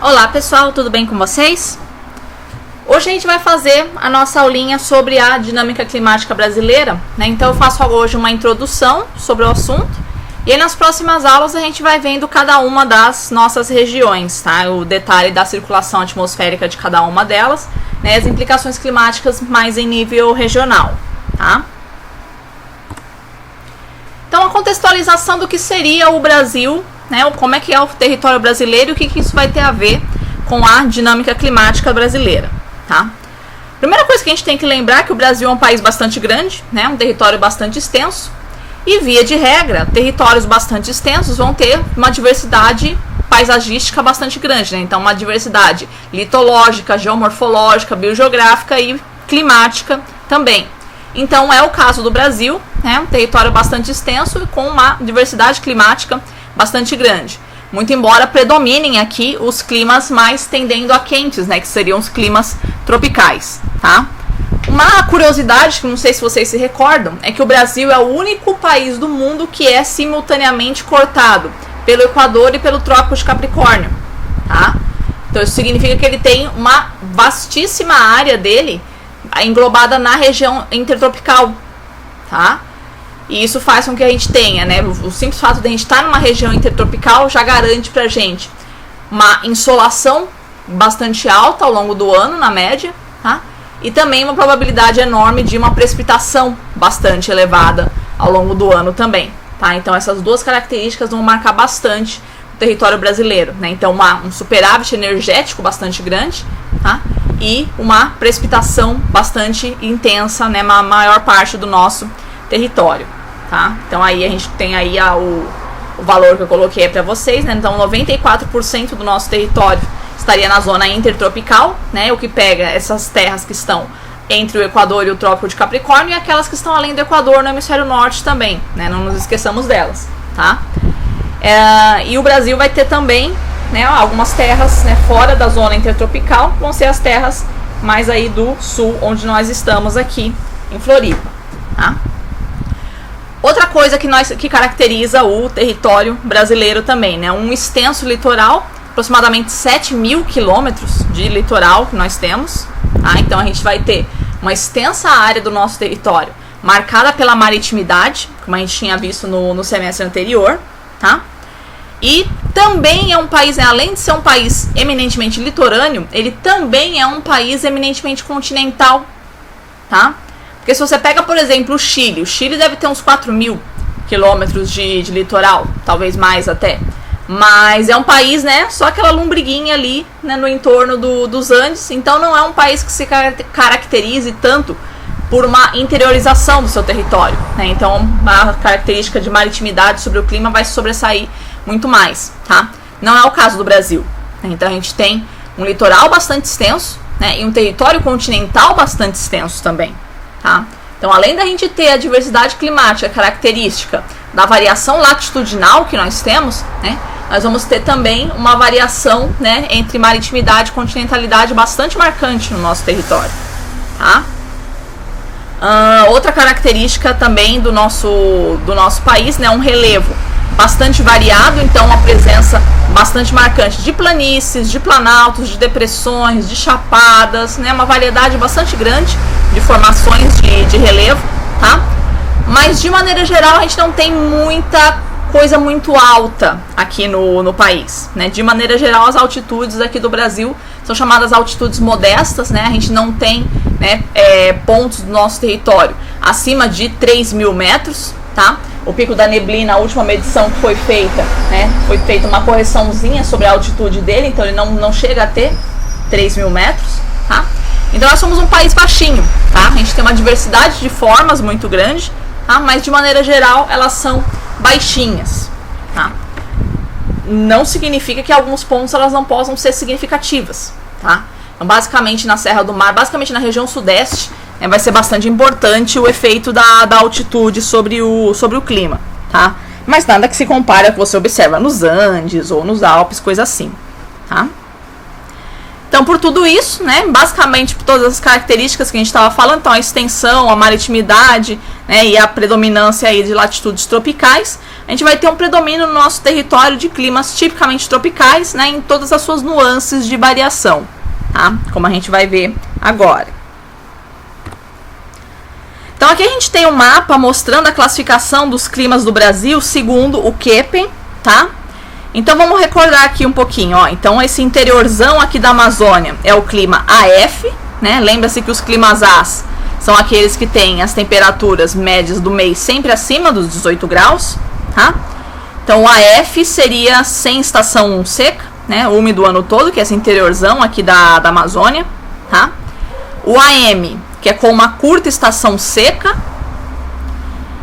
Olá pessoal, tudo bem com vocês? Hoje a gente vai fazer a nossa aulinha sobre a dinâmica climática brasileira, né? Então eu faço hoje uma introdução sobre o assunto e aí nas próximas aulas a gente vai vendo cada uma das nossas regiões, tá? O detalhe da circulação atmosférica de cada uma delas, né? As implicações climáticas mais em nível regional, tá? Então a contextualização do que seria o Brasil, né, como é que é o território brasileiro e o que isso vai ter a ver com a dinâmica climática brasileira, tá? Primeira coisa que a gente tem que lembrar é que o Brasil é um país bastante grande, né, um território bastante extenso e, via de regra, territórios bastante extensos vão ter uma diversidade paisagística bastante grande, né? Então uma diversidade litológica, geomorfológica, biogeográfica e climática também. Então é o caso do Brasil, né, um território bastante extenso e com uma diversidade climática bastante grande. Muito embora predominem aqui os climas mais tendendo a quentes, né, que seriam os climas tropicais, tá? Uma curiosidade, que não sei se vocês se recordam, é que o Brasil é o único país do mundo que é simultaneamente cortado pelo Equador e pelo Trópico de Capricórnio, tá? Então isso significa que ele tem uma vastíssima área dele englobada na região intertropical, tá? E isso faz com que a gente tenha, né, o simples fato de a gente estar numa região intertropical já garante pra gente uma insolação bastante alta ao longo do ano, na média, tá? E também uma probabilidade enorme de uma precipitação bastante elevada ao longo do ano também, tá? Então essas duas características vão marcar bastante o território brasileiro, né? Então um superávit energético bastante grande, tá? E uma precipitação bastante intensa, né, na maior parte do nosso território, tá? Então aí a gente tem aí o valor que eu coloquei para vocês, né? Então 94% do nosso território estaria na zona intertropical, né? O que pega essas terras que estão entre o Equador e o Trópico de Capricórnio e aquelas que estão além do Equador no hemisfério norte também, né? Não nos esqueçamos delas, tá? E o Brasil vai ter também, né, algumas terras, né, fora da zona intertropical, vão ser as terras mais aí do sul, onde nós estamos aqui em Floripa, tá? Outra coisa que caracteriza o território brasileiro também, né? Um extenso litoral, aproximadamente 7.000 quilômetros de litoral que nós temos, tá? Então a gente vai ter uma extensa área do nosso território marcada pela maritimidade, como a gente tinha visto no semestre anterior, tá? E também é um país, né, além de ser um país eminentemente litorâneo, ele também é um país eminentemente continental, tá? Porque se você pega, por exemplo, o Chile deve ter uns 4.000 quilômetros de litoral, talvez mais até. Mas é um país, né, só aquela lombriguinha ali, né, no entorno dos Andes. Então não é um país que se caracterize tanto por uma interiorização do seu território, né? Então a característica de maritimidade sobre o clima vai sobressair muito mais, tá? Não é o caso do Brasil, né? Então a gente tem um litoral bastante extenso, né, e um território continental bastante extenso também. Tá? Então, além da gente ter a diversidade climática característica da variação latitudinal que nós temos, né, nós vamos ter também uma variação, né, entre maritimidade e continentalidade bastante marcante no nosso território. Tá? Outra característica também do nosso país, né, um relevo bastante variado, então uma presença bastante marcante de planícies, de planaltos, de depressões, de chapadas, né, uma variedade bastante grande de formações de relevo, tá? Mas de maneira geral a gente não tem muita coisa muito alta aqui no país, né? De maneira geral as altitudes aqui do Brasil são chamadas altitudes modestas, né? A gente não tem, né, pontos do nosso território acima de 3.000 metros, tá? O Pico da Neblina, a última medição que foi feita, né, foi feita uma correçãozinha sobre a altitude dele, então ele não chega a ter 3.000 metros, tá? Então nós somos um país baixinho, tá? A gente tem uma diversidade de formas muito grande, tá? Mas de maneira geral elas são baixinhas, tá? Não significa que alguns pontos elas não possam ser significativas, tá? Então basicamente na Serra do Mar, basicamente na região sudeste, vai ser bastante importante o efeito da altitude sobre o clima, tá? Mas nada que se compare ao que você observa nos Andes ou nos Alpes, coisa assim, tá? Então, por tudo isso, né, basicamente por todas as características que a gente estava falando, então a extensão, a maritimidade, né, e a predominância aí de latitudes tropicais, a gente vai ter um predomínio no nosso território de climas tipicamente tropicais, né, em todas as suas nuances de variação, tá? Como a gente vai ver agora. Então aqui a gente tem um mapa mostrando a classificação dos climas do Brasil segundo o Köppen, tá? Então vamos recordar aqui um pouquinho, ó. Então esse interiorzão aqui da Amazônia é o clima AF, né? Lembra-se que os climas As são aqueles que têm as temperaturas médias do mês sempre acima dos 18 graus, tá? Então o AF seria sem estação seca, né? Úmido o ano todo, que é esse interiorzão aqui da Amazônia, tá? O AM, que é com uma curta estação seca,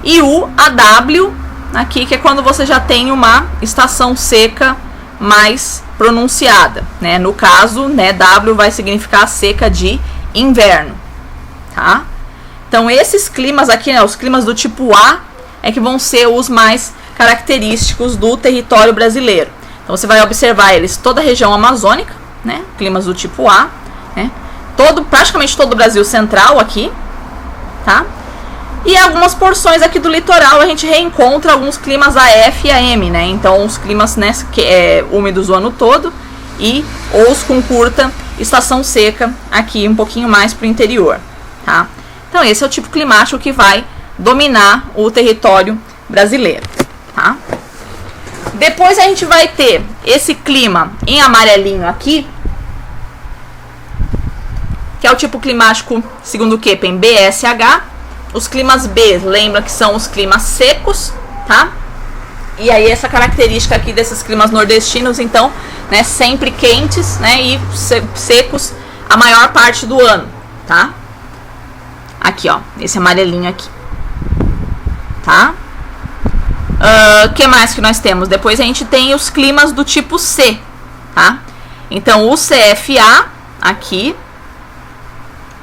e o AW aqui, que é quando você já tem uma estação seca mais pronunciada, né? No caso, né, W vai significar seca de inverno, tá? Então esses climas aqui, né, os climas do tipo A, é que vão ser os mais característicos do território brasileiro. Então você vai observar eles toda a região amazônica, né? Climas do tipo A, né? Praticamente todo o Brasil central aqui, tá? E algumas porções aqui do litoral a gente reencontra alguns climas AF e AM, né? Então os climas, né, que é úmidos o ano todo e os com curta estação seca aqui um pouquinho mais para o interior, tá? Então esse é o tipo climático que vai dominar o território brasileiro, tá? Depois a gente vai ter esse clima em amarelinho aqui, que é o tipo climático segundo o Köppen BSH. Os climas B, lembra que são os climas secos, tá? E aí essa característica aqui desses climas nordestinos, então, né, sempre quentes, né, e secos a maior parte do ano, tá? Aqui, ó, esse amarelinho aqui, tá? Que mais que nós temos? Depois a gente tem os climas do tipo C, tá? Então o CFA aqui,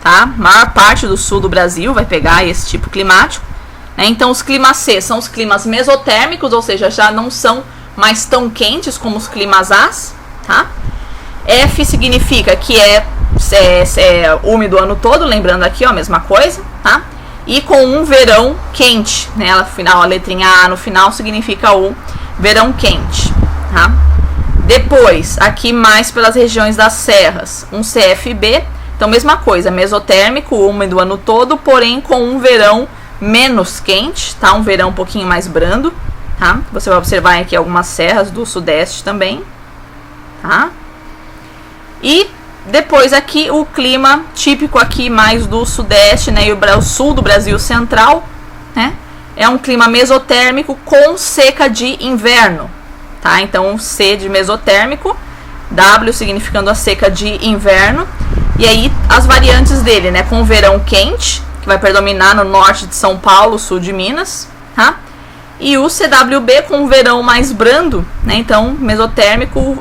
tá? Maior parte do sul do Brasil vai pegar esse tipo climático, né? Então os climas C são os climas mesotérmicos, ou seja, já não são mais tão quentes como os climas As, tá? F significa que é úmido o ano todo, lembrando aqui, ó, a mesma coisa, tá? E com um verão quente, né? No final, a letrinha A no final significa o verão quente, tá? Depois, aqui mais pelas regiões das serras, um CFB. Então, mesma coisa, mesotérmico, úmido o ano todo, porém com um verão menos quente, tá? Um verão um pouquinho mais brando, tá? Você vai observar aqui algumas serras do sudeste também, tá? E depois aqui o clima típico aqui mais do sudeste, né? E o sul do Brasil central, né? É um clima mesotérmico com seca de inverno, tá? Então, C de mesotérmico, W significando a seca de inverno. E aí as variantes dele, né, com o verão quente, que vai predominar no norte de São Paulo, sul de Minas, tá? E o CWB com o verão mais brando, né? Então, mesotérmico,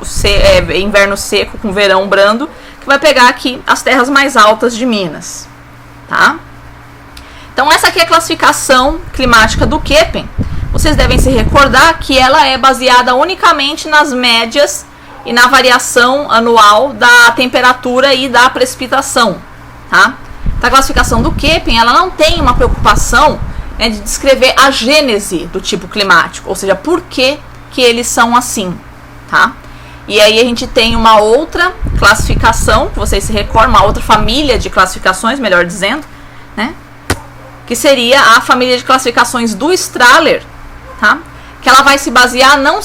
inverno seco com verão brando, que vai pegar aqui as terras mais altas de Minas, tá? Então essa aqui é a classificação climática do Köppen. Vocês devem se recordar que ela é baseada unicamente nas médias e na variação anual da temperatura e da precipitação, tá? A classificação do Köppen, ela não tem uma preocupação, né, de descrever a gênese do tipo climático, ou seja, por que eles são assim, tá? E aí a gente tem uma outra classificação, que vocês se recordam, uma outra família de classificações, melhor dizendo, né? Que seria a família de classificações do Strahler, tá? Que ela vai se basear não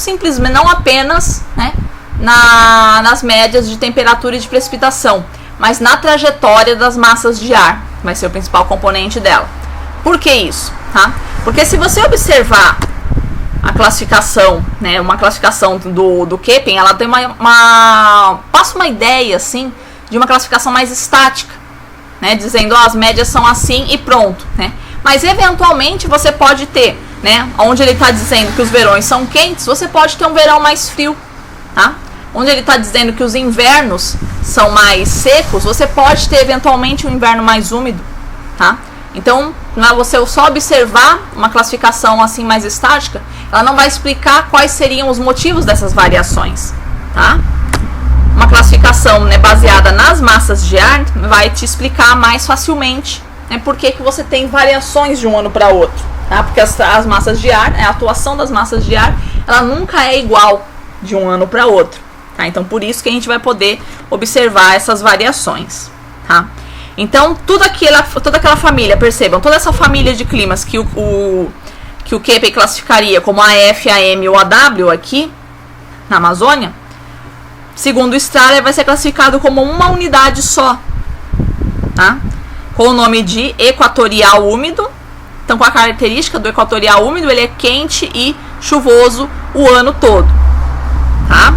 apenas, né, nas médias de temperatura e de precipitação, mas na trajetória das massas de ar, vai ser o principal componente dela. Por que isso? Tá? Porque se você observar a classificação, né, uma classificação do Köppen, ela tem passa uma ideia assim de uma classificação mais estática, né, dizendo, as médias são assim e pronto, né? Mas eventualmente você pode ter, né, onde ele está dizendo que os verões são quentes, você pode ter um verão mais frio, tá? Onde ele está dizendo que os invernos são mais secos, você pode ter eventualmente um inverno mais úmido, tá? Então, você só observar uma classificação assim mais estática, ela não vai explicar quais seriam os motivos dessas variações, tá? Uma classificação, né, baseada nas massas de ar vai te explicar mais facilmente, né, por que você tem variações de um ano para outro, tá? Porque as massas de ar, a atuação das massas de ar, ela nunca é igual de um ano para outro, tá? Então, por isso que a gente vai poder observar essas variações, tá? Então, toda aquela família, percebam, toda essa família de climas que o Keppen classificaria como a F, a M ou a W aqui na Amazônia, segundo o Strahler, vai ser classificado como uma unidade só, tá? Com o nome de equatorial úmido. Então, com a característica do equatorial úmido, ele é quente e chuvoso o ano todo, tá?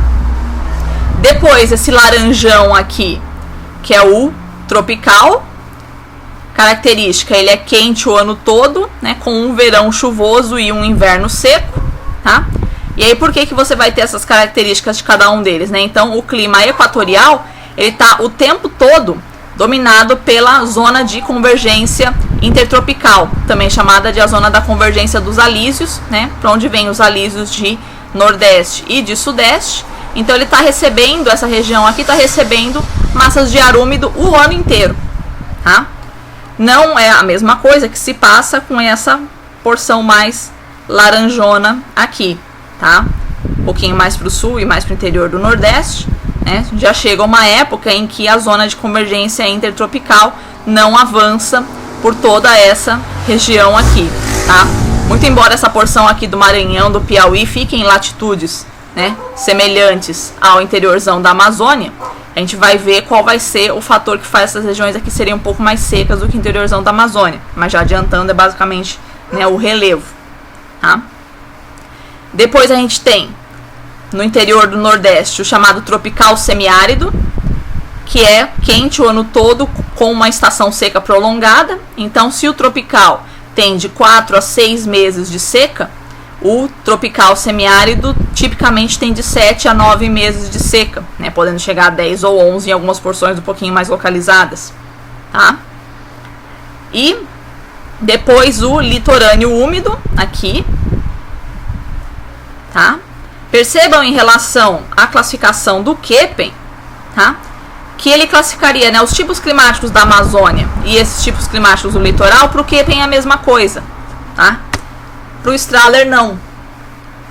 Depois, esse laranjão aqui, que é o tropical, característica, ele é quente o ano todo, né, com um verão chuvoso e um inverno seco, tá? E aí, por que você vai ter essas características de cada um deles, né? Então, o clima equatorial, ele tá o tempo todo dominado pela zona de convergência intertropical, também chamada de a zona da convergência dos alísios, né? Para onde vem os alísios de nordeste e de sudeste. Então, ele está recebendo, essa região aqui está recebendo massas de ar úmido o ano inteiro, tá? Não é a mesma coisa que se passa com essa porção mais laranjona aqui, tá? Um pouquinho mais para o sul e mais para o interior do nordeste, né? Já chega uma época em que a zona de convergência intertropical não avança por toda essa região aqui, tá? Muito embora essa porção aqui do Maranhão, do Piauí, fique em latitudes, né, semelhantes ao interiorzão da Amazônia, a gente vai ver qual vai ser o fator que faz essas regiões aqui serem um pouco mais secas do que o interiorzão da Amazônia. Mas já adiantando, é basicamente, né, o relevo, tá? Depois a gente tem, no interior do Nordeste, o chamado tropical semiárido, que é quente o ano todo com uma estação seca prolongada. Então, se o tropical tem de 4 a 6 meses de seca, o tropical semiárido tipicamente tem de 7 a 9 meses de seca, né, podendo chegar a 10 ou 11 em algumas porções um pouquinho mais localizadas, tá? E depois o litorâneo úmido aqui, tá? Percebam em relação à classificação do Keppen, tá? Que ele classificaria, né, os tipos climáticos da Amazônia e esses tipos climáticos do litoral. Para o Keppen é a mesma coisa, tá? Para o Strahler não,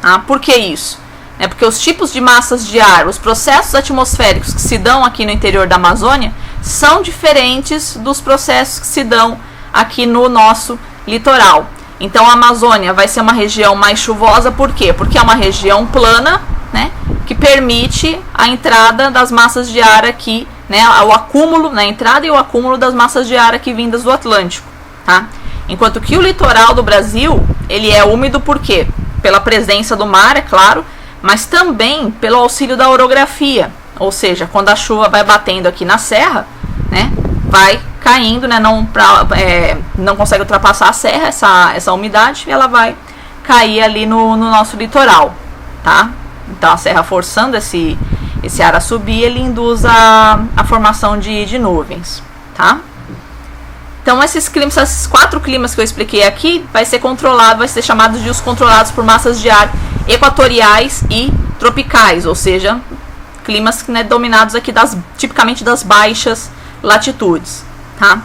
tá? Por que isso? É porque os tipos de massas de ar, os processos atmosféricos que se dão aqui no interior da Amazônia são diferentes dos processos que se dão aqui no nosso litoral. Então a Amazônia vai ser uma região mais chuvosa, por quê? Porque é uma região plana, né, que permite a entrada das massas de ar aqui, né, o acúmulo, né, a entrada e o acúmulo das massas de ar aqui vindas do Atlântico, tá? Enquanto que o litoral do Brasil, ele é úmido por quê? Pela presença do mar, é claro, mas também pelo auxílio da orografia, ou seja, quando a chuva vai batendo aqui na serra, né, vai caindo, né, não consegue ultrapassar a serra, essa umidade, e ela vai cair ali no nosso litoral, tá? Então a serra forçando esse ar a subir, ele induz a formação de nuvens, tá? Então esses 4 climas que eu expliquei aqui vai ser chamados de os controlados por massas de ar equatoriais e tropicais, ou seja, climas, né, dominados aqui tipicamente das baixas latitudes, tá?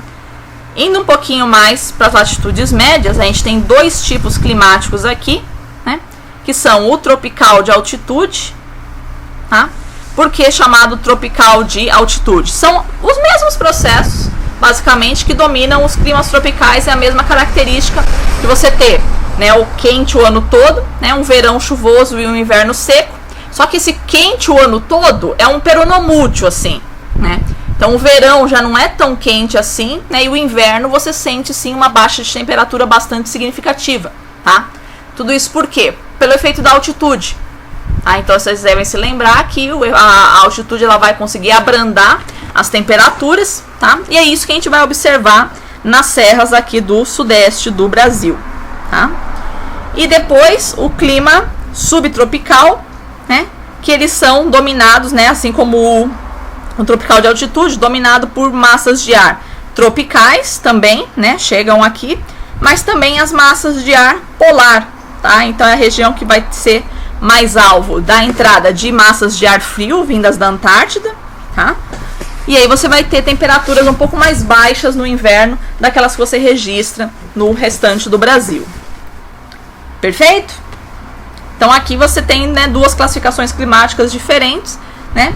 Indo um pouquinho mais para as latitudes médias, a gente tem 2 tipos climáticos aqui, né, que são o tropical de altitude, tá? Por que chamado tropical de altitude? São os mesmos processos, basicamente, que dominam os climas tropicais. É a mesma característica de você ter, né, o quente o ano todo, né, um verão chuvoso e um inverno seco. Só que esse quente o ano todo é um peronomútil, assim, né? Então o verão já não é tão quente assim, né, e o inverno você sente sim uma baixa de temperatura bastante significativa, tá? Tudo isso por quê? Pelo efeito da altitude. Ah, então vocês devem se lembrar que a altitude ela vai conseguir abrandar as temperaturas, tá? E é isso que a gente vai observar nas serras aqui do sudeste do Brasil, tá? E depois o clima subtropical, né? Que eles são dominados, né? Assim como o tropical de altitude, dominado por massas de ar tropicais também, né? Chegam aqui, mas também as massas de ar polar, tá? Então é a região que vai ser mais alvo da entrada de massas de ar frio vindas da Antártida, tá? E aí você vai ter temperaturas um pouco mais baixas no inverno daquelas que você registra no restante do Brasil, Perfeito? Então aqui você tem, né, duas classificações climáticas diferentes, né,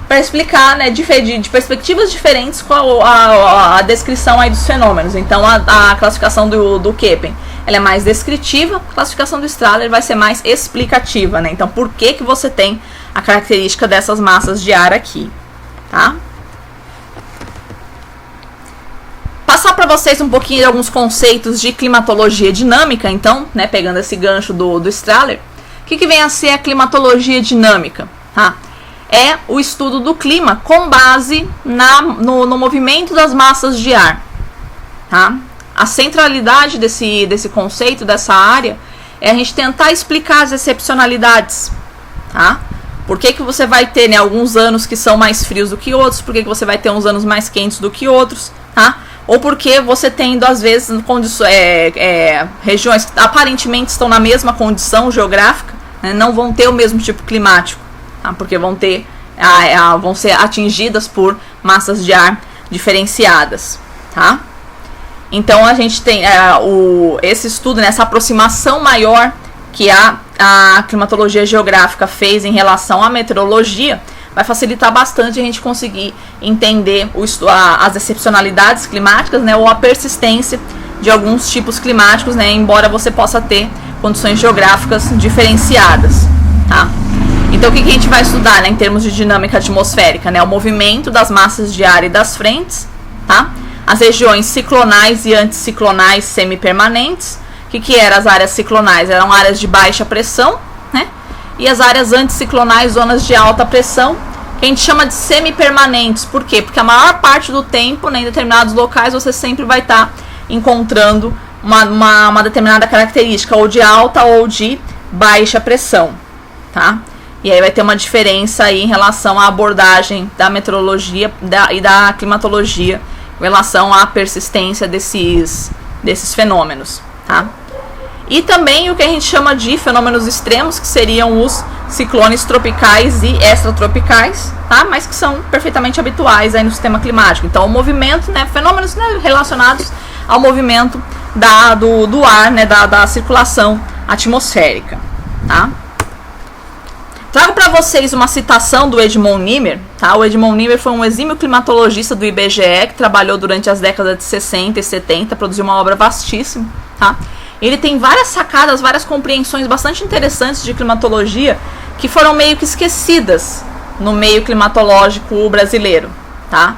para explicar, né, de perspectivas diferentes qual a descrição aí dos fenômenos. Então a classificação do Köppen, ela é mais descritiva, a classificação do Strahler vai ser mais explicativa, né? Então por que você tem a característica dessas massas de ar aqui, tá? Passar para vocês um pouquinho de alguns conceitos de climatologia dinâmica, então, né, pegando esse gancho do Strahler. O que vem a ser a climatologia dinâmica? Tá? É o estudo do clima com base no movimento das massas de ar. Tá? A centralidade desse conceito, dessa área, é a gente tentar explicar as excepcionalidades. Tá? Por que você vai ter, né, alguns anos que são mais frios do que outros, por que você vai ter uns anos mais quentes do que outros, tá? Ou porque você tendo, às vezes, regiões que aparentemente estão na mesma condição geográfica, né, não vão ter o mesmo tipo climático, tá? Porque vão ser atingidas por massas de ar diferenciadas, tá? Então a gente tem esse estudo, né, essa aproximação maior que a climatologia geográfica fez em relação à meteorologia, vai facilitar bastante a gente conseguir entender as excepcionalidades climáticas, né, ou a persistência de alguns tipos climáticos, né, embora você possa ter condições geográficas diferenciadas. Tá? Então o que a gente vai estudar, né, em termos de dinâmica atmosférica? Né, o movimento das massas de ar e das frentes, tá? As regiões ciclonais e anticiclonais semipermanentes. O que eram as áreas ciclonais? Eram áreas de baixa pressão, né? E as áreas anticiclonais, zonas de alta pressão, que a gente chama de semipermanentes. Por quê? Porque a maior parte do tempo, né, em determinados locais, você sempre vai estar encontrando uma determinada característica, ou de alta ou de baixa pressão, tá? E aí vai ter uma diferença aí em relação à abordagem da meteorologia e da climatologia em relação à persistência desses fenômenos, tá? E também o que a gente chama de fenômenos extremos, que seriam os ciclones tropicais e extratropicais, tá? Mas que são perfeitamente habituais aí no sistema climático. Então, o movimento, né, fenômenos, né, relacionados ao movimento do ar, né, da circulação atmosférica, tá? Trago para vocês uma citação do Edmond Niemer, tá? O Edmond Niemer foi um exímio climatologista do IBGE que trabalhou durante as décadas de 60 e 70, produziu uma obra vastíssima, tá? Ele tem várias sacadas, várias compreensões bastante interessantes de climatologia que foram meio que esquecidas no meio climatológico brasileiro, tá?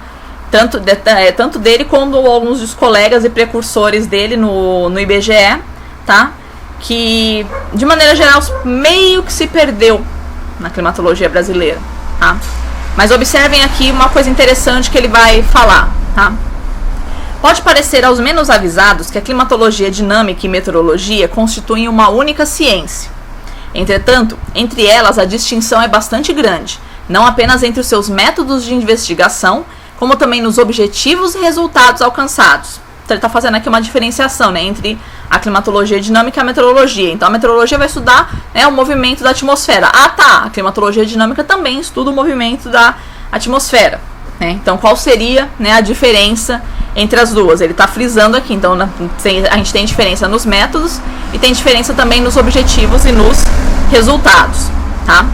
Tanto dele quanto alguns dos colegas e precursores dele no IBGE, tá? Que, de maneira geral, meio que se perdeu na climatologia brasileira, tá? Mas observem aqui uma coisa interessante que ele vai falar, tá? Pode parecer aos menos avisados que a climatologia dinâmica e meteorologia constituem uma única ciência. Entretanto, entre elas a distinção é bastante grande, não apenas entre os seus métodos de investigação, como também nos objetivos e resultados alcançados. Então ele está fazendo aqui uma diferenciação, né, entre a climatologia dinâmica e a meteorologia. Então a meteorologia vai estudar, né, o movimento da atmosfera. Ah, tá, a climatologia dinâmica também estuda o movimento da atmosfera. Né? Então qual seria, né, a diferença entre as duas? Ele está frisando aqui. Então a gente tem diferença nos métodos e tem diferença também nos objetivos e nos resultados, tá?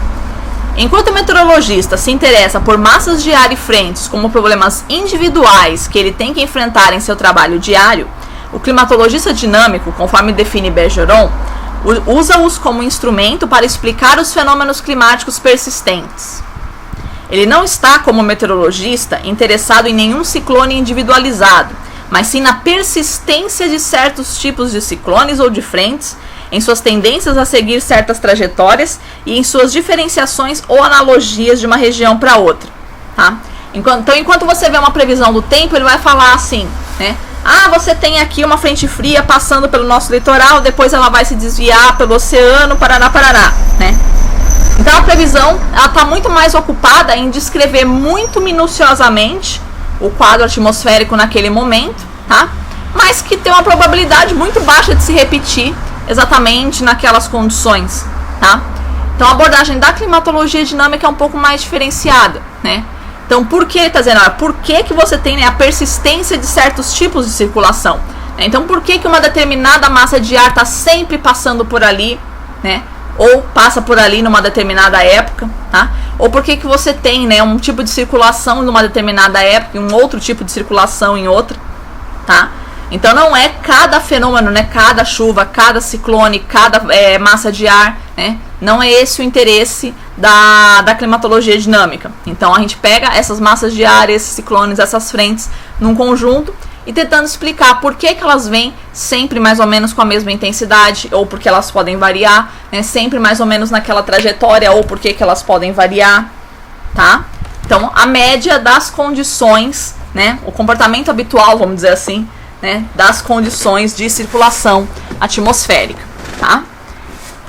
Enquanto o meteorologista se interessa por massas de ar e frentes como problemas individuais que ele tem que enfrentar em seu trabalho diário, o climatologista dinâmico, conforme define Bergeron, usa-os como instrumento para explicar os fenômenos climáticos persistentes. Ele não está, como meteorologista, interessado em nenhum ciclone individualizado, mas sim na persistência de certos tipos de ciclones ou de frentes, em suas tendências a seguir certas trajetórias e em suas diferenciações ou analogias de uma região para outra, tá? Então, enquanto você vê uma previsão do tempo, ele vai falar assim, né? Ah, você tem aqui uma frente fria passando pelo nosso litoral, depois ela vai se desviar pelo oceano, Paraná, né? Então a previsão, ela está muito mais ocupada em descrever muito minuciosamente o quadro atmosférico naquele momento, tá? Mas que tem uma probabilidade muito baixa de se repetir exatamente naquelas condições, tá? Então a abordagem da climatologia dinâmica é um pouco mais diferenciada, né? Então por que ele está dizendo? Por que você tem, né, a persistência de certos tipos de circulação? Então, por que uma determinada massa de ar está sempre passando por ali, né? Ou passa por ali numa determinada época, tá? Ou por que você tem, né, um tipo de circulação numa determinada época e um outro tipo de circulação em outra, tá? Então não é cada fenômeno, né, cada chuva, cada ciclone, cada massa de ar, né? Não é esse o interesse da climatologia dinâmica. Então a gente pega essas massas de ar, esses ciclones, essas frentes num conjunto e tentando explicar por que elas vêm sempre mais ou menos com a mesma intensidade, ou porque elas podem variar, né, sempre mais ou menos naquela trajetória, ou por que elas podem variar, tá? Então, a média das condições, né, o comportamento habitual, vamos dizer assim, né, das condições de circulação atmosférica, tá?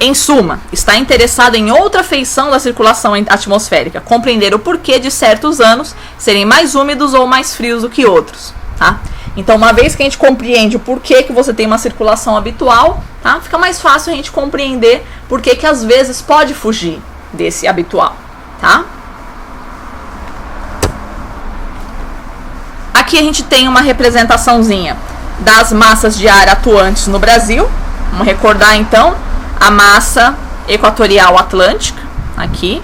Em suma, está interessado em outra feição da circulação atmosférica, compreender o porquê de certos anos serem mais úmidos ou mais frios do que outros, tá? Então, uma vez que a gente compreende o porquê que você tem uma circulação habitual, tá? Fica mais fácil a gente compreender porquê que às vezes pode fugir desse habitual, tá? Aqui a gente tem uma representaçãozinha das massas de ar atuantes no Brasil. Vamos recordar então a massa equatorial atlântica, aqui,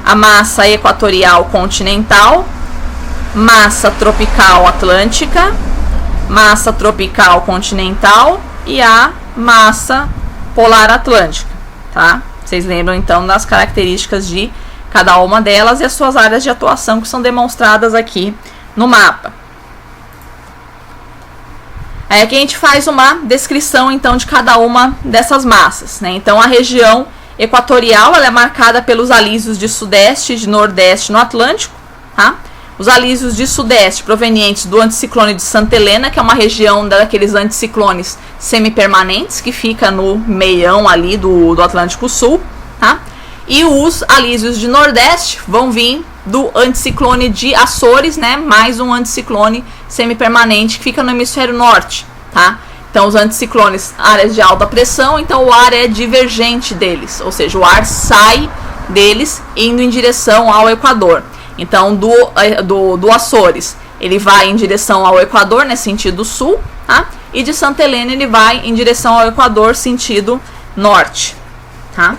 a massa equatorial continental, massa tropical atlântica, massa tropical continental e a massa polar atlântica, tá? Vocês lembram então das características de cada uma delas e as suas áreas de atuação que são demonstradas aqui no mapa. Aí aqui a gente faz uma descrição então de cada uma dessas massas, né? Então a região equatorial ela é marcada pelos alísios de sudeste e de nordeste no Atlântico, tá? Os alísios de sudeste provenientes do anticiclone de Santa Helena, que é uma região daqueles anticiclones semipermanentes que fica no meião ali do Atlântico Sul, tá? E os alísios de nordeste vão vir do anticiclone de Açores, né? Mais um anticiclone semipermanente que fica no hemisfério norte, tá? Então os anticiclones, áreas de alta pressão, então o ar é divergente deles, ou seja, o ar sai deles indo em direção ao Equador. Então do Açores ele vai em direção ao Equador, né, sentido sul, tá? E de Santa Helena ele vai em direção ao Equador, sentido norte, tá?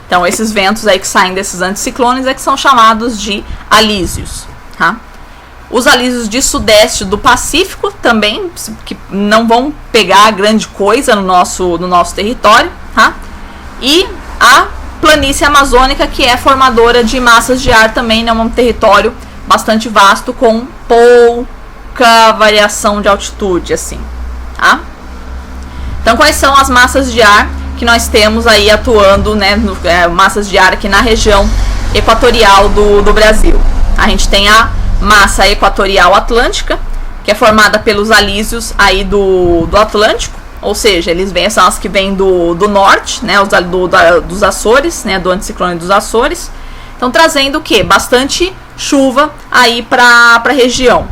Então, esses ventos aí que saem desses anticiclones é que são chamados de alísios, tá? Os alísios de sudeste do Pacífico também, que não vão pegar grande coisa no nosso território, tá? E a planície amazônica, que é formadora de massas de ar também, né? Um território bastante vasto com pouca variação de altitude, assim, tá? Então, quais são as massas de ar que nós temos aí atuando, né, massas de ar aqui na região equatorial do Brasil? A gente tem a massa equatorial atlântica, que é formada pelos alísios aí do Atlântico, ou seja, eles vêm, são as que vêm do norte, né, dos Açores, né, do anticiclone dos Açores. Então, trazendo o quê? Bastante chuva aí para a região,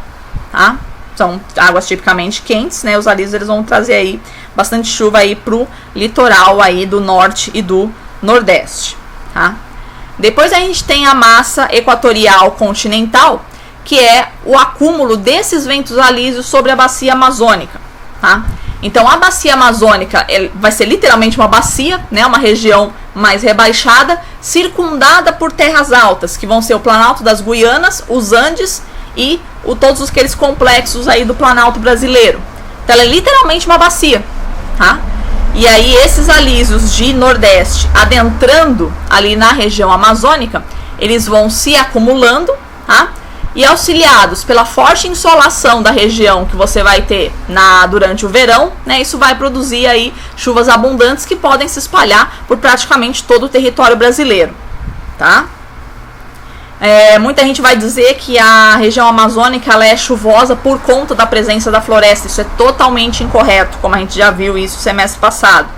tá? São águas tipicamente quentes, né? Os alísios eles vão trazer aí bastante chuva aí pro litoral aí do norte e do nordeste, tá? Depois a gente tem a massa equatorial continental, que é o acúmulo desses ventos alísios sobre a bacia amazônica, tá? Então a bacia amazônica vai ser literalmente uma bacia, né? Uma região mais rebaixada, circundada por terras altas, que vão ser o Planalto das Guianas, os Andes e todos aqueles complexos aí do Planalto brasileiro. Então ela é literalmente uma bacia, tá? E aí esses alísios de nordeste adentrando ali na região amazônica, eles vão se acumulando, tá? E auxiliados pela forte insolação da região que você vai ter durante o verão, né? Isso vai produzir aí chuvas abundantes que podem se espalhar por praticamente todo o território brasileiro, tá? Muita gente vai dizer que a região amazônica ela é chuvosa por conta da presença da floresta. Isso é totalmente incorreto, como a gente já viu isso semestre passado,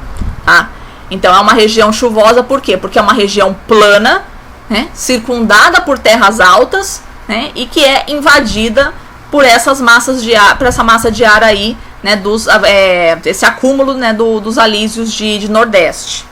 tá? Então é uma região chuvosa por quê? Porque é uma região plana, né, circundada por terras altas, né, e que é invadida por essas massas de ar, por essa massa de ar aí, né, esse acúmulo, né, dos alísios de nordeste,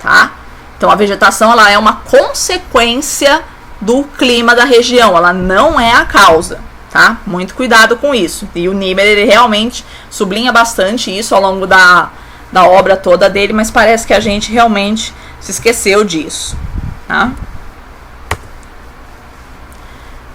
tá? Então a vegetação ela é uma consequência do clima da região, ela não é a causa, tá? Muito cuidado com isso. E o Niemeyer, ele realmente sublinha bastante isso ao longo da obra toda dele, mas parece que a gente realmente se esqueceu disso, tá?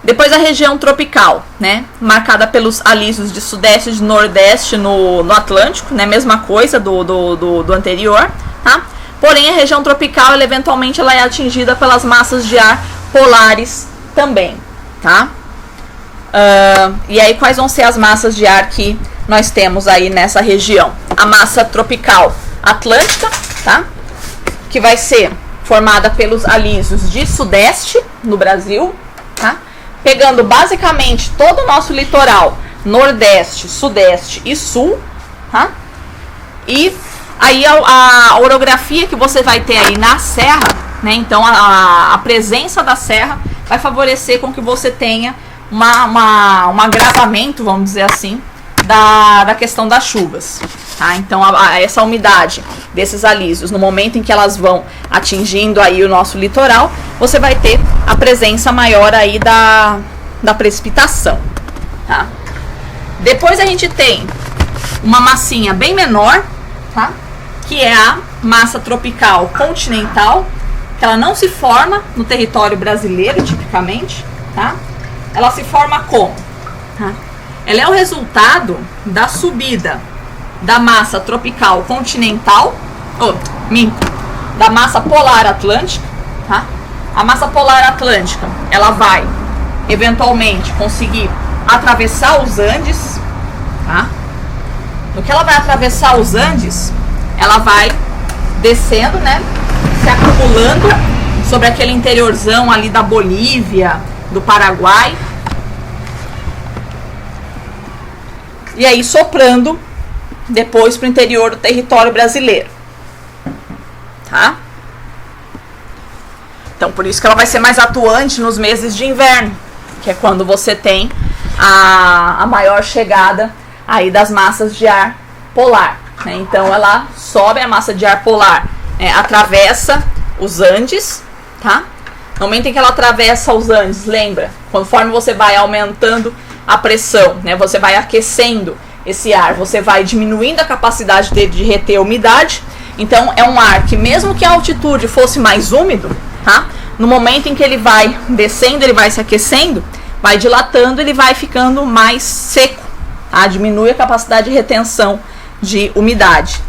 Depois a região tropical, né, marcada pelos alísios de sudeste e de nordeste no Atlântico, né, mesma coisa do anterior, tá? Porém, a região tropical, ela, eventualmente, ela é atingida pelas massas de ar polares também, tá? E aí, quais vão ser as massas de ar que nós temos aí nessa região? A massa tropical atlântica, tá? Que vai ser formada pelos alísios de sudeste no Brasil, tá? Pegando basicamente todo o nosso litoral, nordeste, sudeste e sul, tá? E aí a orografia que você vai ter aí na serra, né? Então a presença da serra vai favorecer com que você tenha um agravamento, vamos dizer assim, da questão das chuvas, tá? Então essa umidade desses alísios, no momento em que elas vão atingindo aí o nosso litoral, você vai ter a presença maior aí da precipitação, tá? Depois a gente tem uma massinha bem menor, tá? Que é a massa tropical continental, que ela não se forma no território brasileiro, tipicamente, tá? Ela se forma como? Tá? Ela é o resultado da subida da massa tropical continental, da massa polar atlântica, tá? A massa polar atlântica, ela vai eventualmente conseguir atravessar os Andes, tá? No que ela vai atravessar os Andes, ela vai descendo, né? Se acumulando sobre aquele interiorzão ali da Bolívia, do Paraguai. E aí soprando depois para o interior do território brasileiro, tá? Então por isso que ela vai ser mais atuante nos meses de inverno, que é quando você tem a maior chegada aí das massas de ar polar, né? Então ela sobe, a massa de ar polar atravessa os Andes, tá? No momento em que ela atravessa os Andes, lembra, conforme você vai aumentando a pressão, né, você vai aquecendo esse ar, você vai diminuindo a capacidade dele de reter a umidade. Então é um ar que, mesmo que a altitude fosse mais úmido, tá? No momento em que ele vai descendo, ele vai se aquecendo, vai dilatando, ele vai ficando mais seco, tá? Diminui a capacidade de retenção de umidade.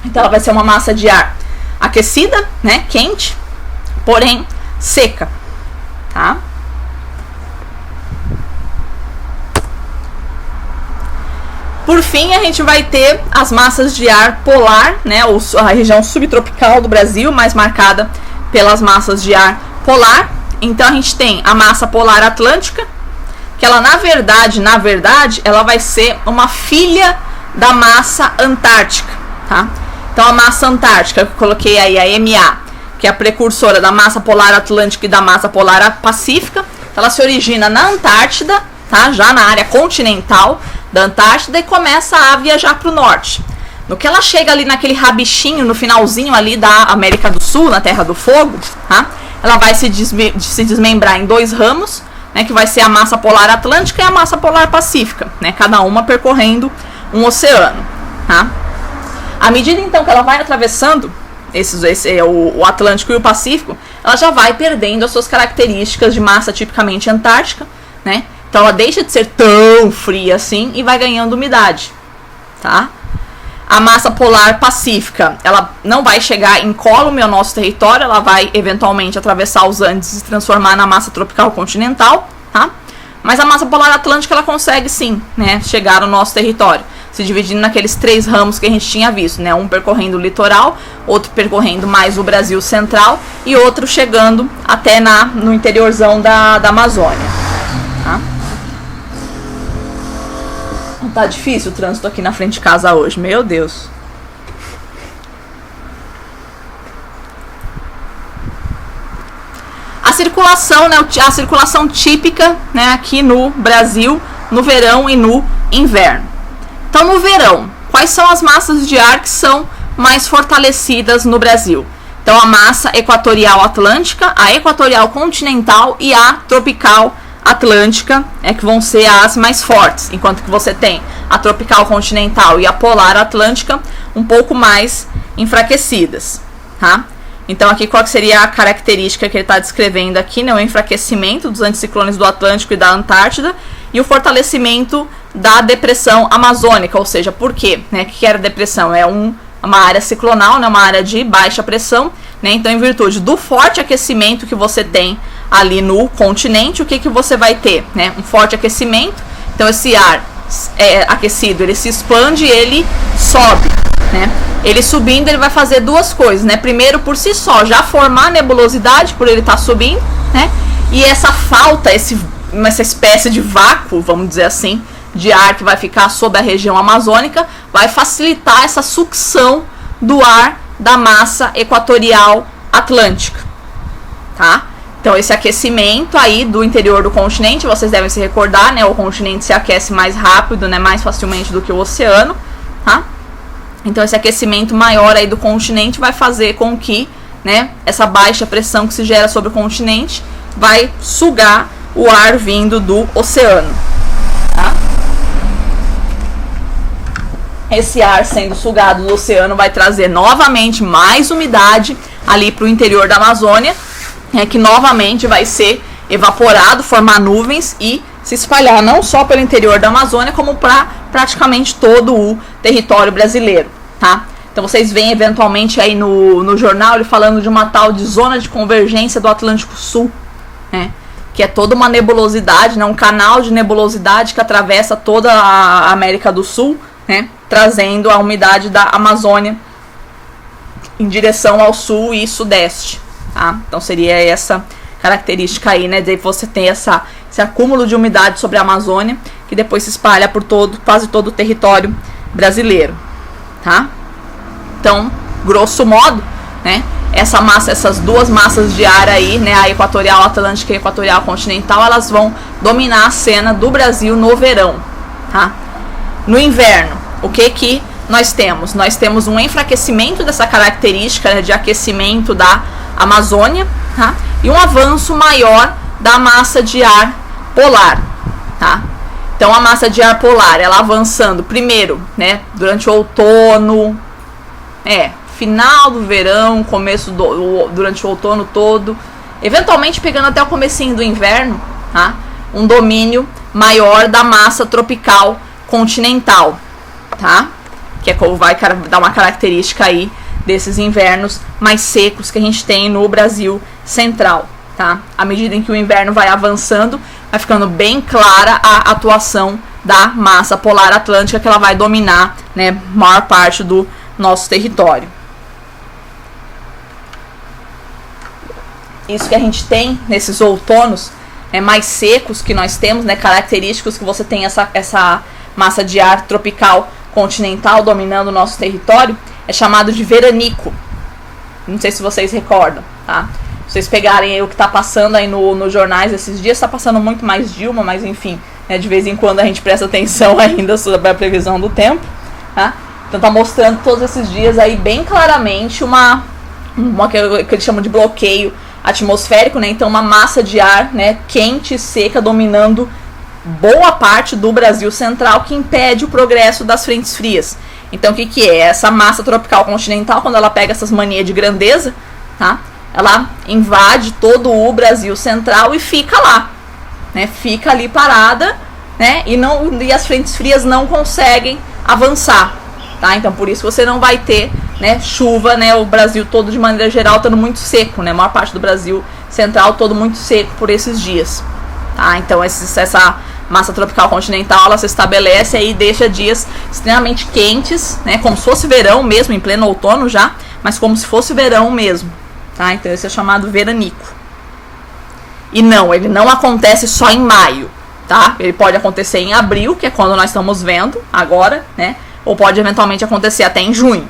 Então ela vai ser uma massa de ar aquecida, né, quente, porém seca, tá? Por fim, a gente vai ter as massas de ar polar, né, a região subtropical do Brasil, mais marcada pelas massas de ar polar. Então a gente tem a massa polar atlântica, que ela na verdade, ela vai ser uma filha da massa antártica, tá? Então a massa antártica, que eu coloquei aí a MA, que é a precursora da massa polar atlântica e da massa polar pacífica, ela se origina na Antártida, tá? Já na área continental da Antártida, e começa a viajar para o norte. No que ela chega ali naquele rabichinho, no finalzinho ali da América do Sul, na Terra do Fogo, tá? Ela vai se desmembrar em dois ramos, né, que vai ser a massa polar atlântica e a massa polar pacífica, né, cada uma percorrendo um oceano, tá? À medida então que ela vai atravessando o Atlântico e o Pacífico, ela já vai perdendo as suas características de massa tipicamente antártica, né? Então ela deixa de ser tão fria assim e vai ganhando umidade, tá? A massa polar pacífica, ela não vai chegar incólume ao nosso território, ela vai eventualmente atravessar os Andes e se transformar na massa tropical continental, tá? Mas a massa polar atlântica, ela consegue sim, né, chegar ao nosso território, se dividindo naqueles três ramos que a gente tinha visto, né? Um percorrendo o litoral, outro percorrendo mais o Brasil central e outro chegando até no interiorzão da Amazônia, tá? Tá difícil o trânsito aqui na frente de casa hoje, meu Deus. A circulação, né, a circulação típica, né, aqui no Brasil, no verão e no inverno. Então, no verão, quais são as massas de ar que são mais fortalecidas no Brasil? Então, a massa equatorial atlântica, a equatorial continental e a tropical atlântica que vão ser as mais fortes, enquanto que você tem a tropical continental e a polar atlântica um pouco mais enfraquecidas, tá? Então aqui qual que seria a característica que ele está descrevendo aqui, né? O enfraquecimento dos anticiclones do Atlântico e da Antártida e o fortalecimento da depressão amazônica, ou seja, por quê? Né? O que era depressão? É uma área ciclonal, né? Uma área de baixa pressão, né? Então, em virtude do forte aquecimento que você tem ali no continente, o que você vai ter? Né? Um forte aquecimento, então esse ar aquecido, ele se expande e ele sobe, né? Ele subindo, ele vai fazer duas coisas, né? Primeiro, por si só, já formar nebulosidade, por ele estar subindo, né? E essa falta, essa espécie de vácuo, vamos dizer assim, de ar que vai ficar sobre a região amazônica, vai facilitar essa sucção do ar da massa equatorial atlântica, tá? Então, esse aquecimento aí do interior do continente, vocês devem se recordar, né? O continente se aquece mais rápido, né? Mais facilmente do que o oceano, tá? Então, esse aquecimento maior aí do continente vai fazer com que, né? Essa baixa pressão que se gera sobre o continente vai sugar o ar vindo do oceano, tá? Esse ar sendo sugado do oceano vai trazer novamente mais umidade ali para o interior da Amazônia, que novamente vai ser evaporado, formar nuvens e se espalhar não só pelo interior da Amazônia, como para praticamente todo o território brasileiro, tá? Então vocês veem eventualmente aí no jornal ele falando de uma tal de zona de convergência do Atlântico Sul, né? Que é toda uma nebulosidade, né? Um canal de nebulosidade que atravessa toda a América do Sul, né? Trazendo a umidade da Amazônia em direção ao sul e sudeste, tá? Então seria essa característica aí, né? De você ter esse acúmulo de umidade sobre a Amazônia que depois se espalha por quase todo o território brasileiro, tá? Então, grosso modo, né? Essas duas massas de ar aí, né? A equatorial atlântica e a equatorial continental, elas vão dominar a cena do Brasil no verão, tá? No inverno, o que nós temos? Nós temos um enfraquecimento dessa característica, né, de aquecimento da Amazônia, tá? E um avanço maior da massa de ar polar, tá? Então a massa de ar polar, ela avançando primeiro, né, durante o outono, final do verão, durante o outono todo, eventualmente pegando até o comecinho do inverno, tá? Um domínio maior da massa tropical continental, tá? Que vai dar uma característica aí desses invernos mais secos que a gente tem no Brasil central, tá? À medida em que o inverno vai avançando, vai ficando bem clara a atuação da massa polar atlântica, que ela vai dominar, né, maior parte do nosso território. Isso que a gente tem nesses outonos mais secos que nós temos, né, característicos que você tem essa massa de ar tropical continental dominando o nosso território, é chamado de veranico. Não sei se vocês recordam, tá? Se vocês pegarem aí o que está passando aí nos jornais esses dias, está passando muito mais Dilma, mas enfim, né, de vez em quando a gente presta atenção ainda sobre a previsão do tempo, tá? Então tá mostrando todos esses dias aí bem claramente uma que eles chamam de bloqueio atmosférico, né? Então uma massa de ar, né, quente e seca dominando boa parte do Brasil central, que impede o progresso das frentes frias. Então o que é? Essa massa tropical continental, quando ela pega essas manias de grandeza, tá? Ela invade todo o Brasil central e fica lá, né? Fica ali parada, né? E as frentes frias não conseguem avançar, tá? Então por isso você não vai ter, né, chuva, né? O Brasil todo de maneira geral estando muito seco, né? A maior parte do Brasil central todo muito seco por esses dias, tá? Então essa massa tropical continental, ela se estabelece aí e deixa dias extremamente quentes, né? Como se fosse verão mesmo, em pleno outono já, mas como se fosse verão mesmo, tá? Então esse é chamado veranico. E ele não acontece só em maio, tá? Ele pode acontecer em abril, que é quando nós estamos vendo agora, né? Ou pode eventualmente acontecer até em junho,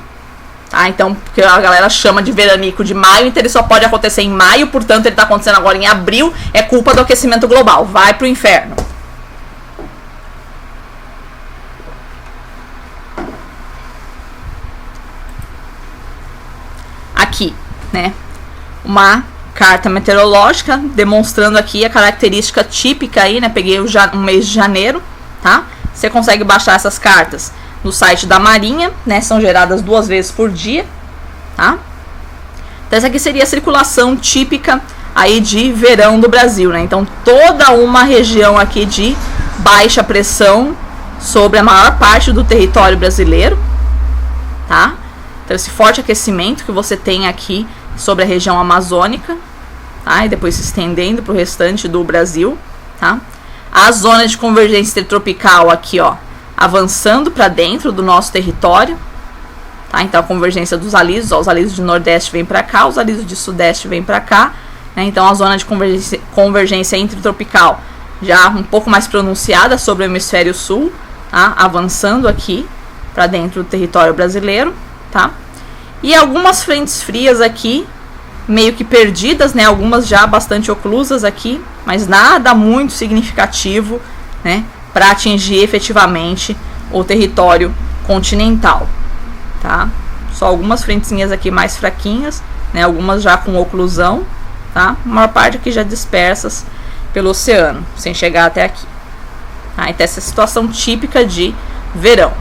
tá? Então, porque a galera chama de veranico de maio, então ele só pode acontecer em maio, portanto ele está acontecendo agora em abril, é culpa do aquecimento global, vai pro inferno. Aqui, né, uma carta meteorológica, demonstrando aqui a característica típica aí, né? Peguei um mês de janeiro, tá? Você consegue baixar essas cartas no site da Marinha, né? São geradas 2 vezes por dia, tá? Então essa aqui seria a circulação típica aí de verão do Brasil, né? Então toda uma região aqui de baixa pressão sobre a maior parte do território brasileiro, tá? Então esse forte aquecimento que você tem aqui sobre a região amazônica, tá? E depois se estendendo para o restante do Brasil, tá? A zona de convergência intertropical aqui, ó, avançando para dentro do nosso território, tá? Então a convergência dos alísios, ó, os alísios de nordeste vêm para cá, os alísios de sudeste vêm para cá, né? Então a zona de convergência intertropical já um pouco mais pronunciada sobre o hemisfério sul, tá? Avançando aqui para dentro do território brasileiro, tá? E algumas frentes frias aqui, meio que perdidas, né? Algumas já bastante oclusas aqui, mas nada muito significativo, né? Para atingir efetivamente o território continental, tá? Só algumas frentezinhas aqui mais fraquinhas, né? Algumas já com oclusão, tá? A maior parte aqui já dispersas pelo oceano, sem chegar até aqui. Tá? Então essa é a situação típica de verão.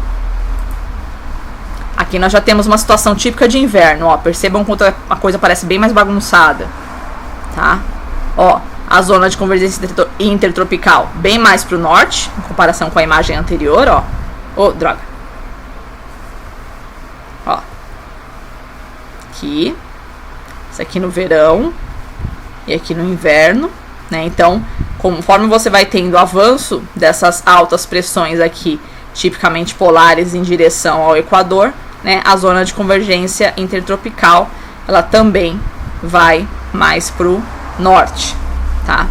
Aqui nós já temos uma situação típica de inverno, ó. Percebam quanto a coisa parece bem mais bagunçada, tá? Ó, a zona de convergência intertropical bem mais para o norte, em comparação com a imagem anterior, ó. Ô, droga. Ó. Aqui. Isso aqui no verão. E aqui no inverno, né? Então, conforme você vai tendo avanço dessas altas pressões aqui, tipicamente polares em direção ao Equador, né, a zona de convergência intertropical, ela também vai mais para o norte, tá?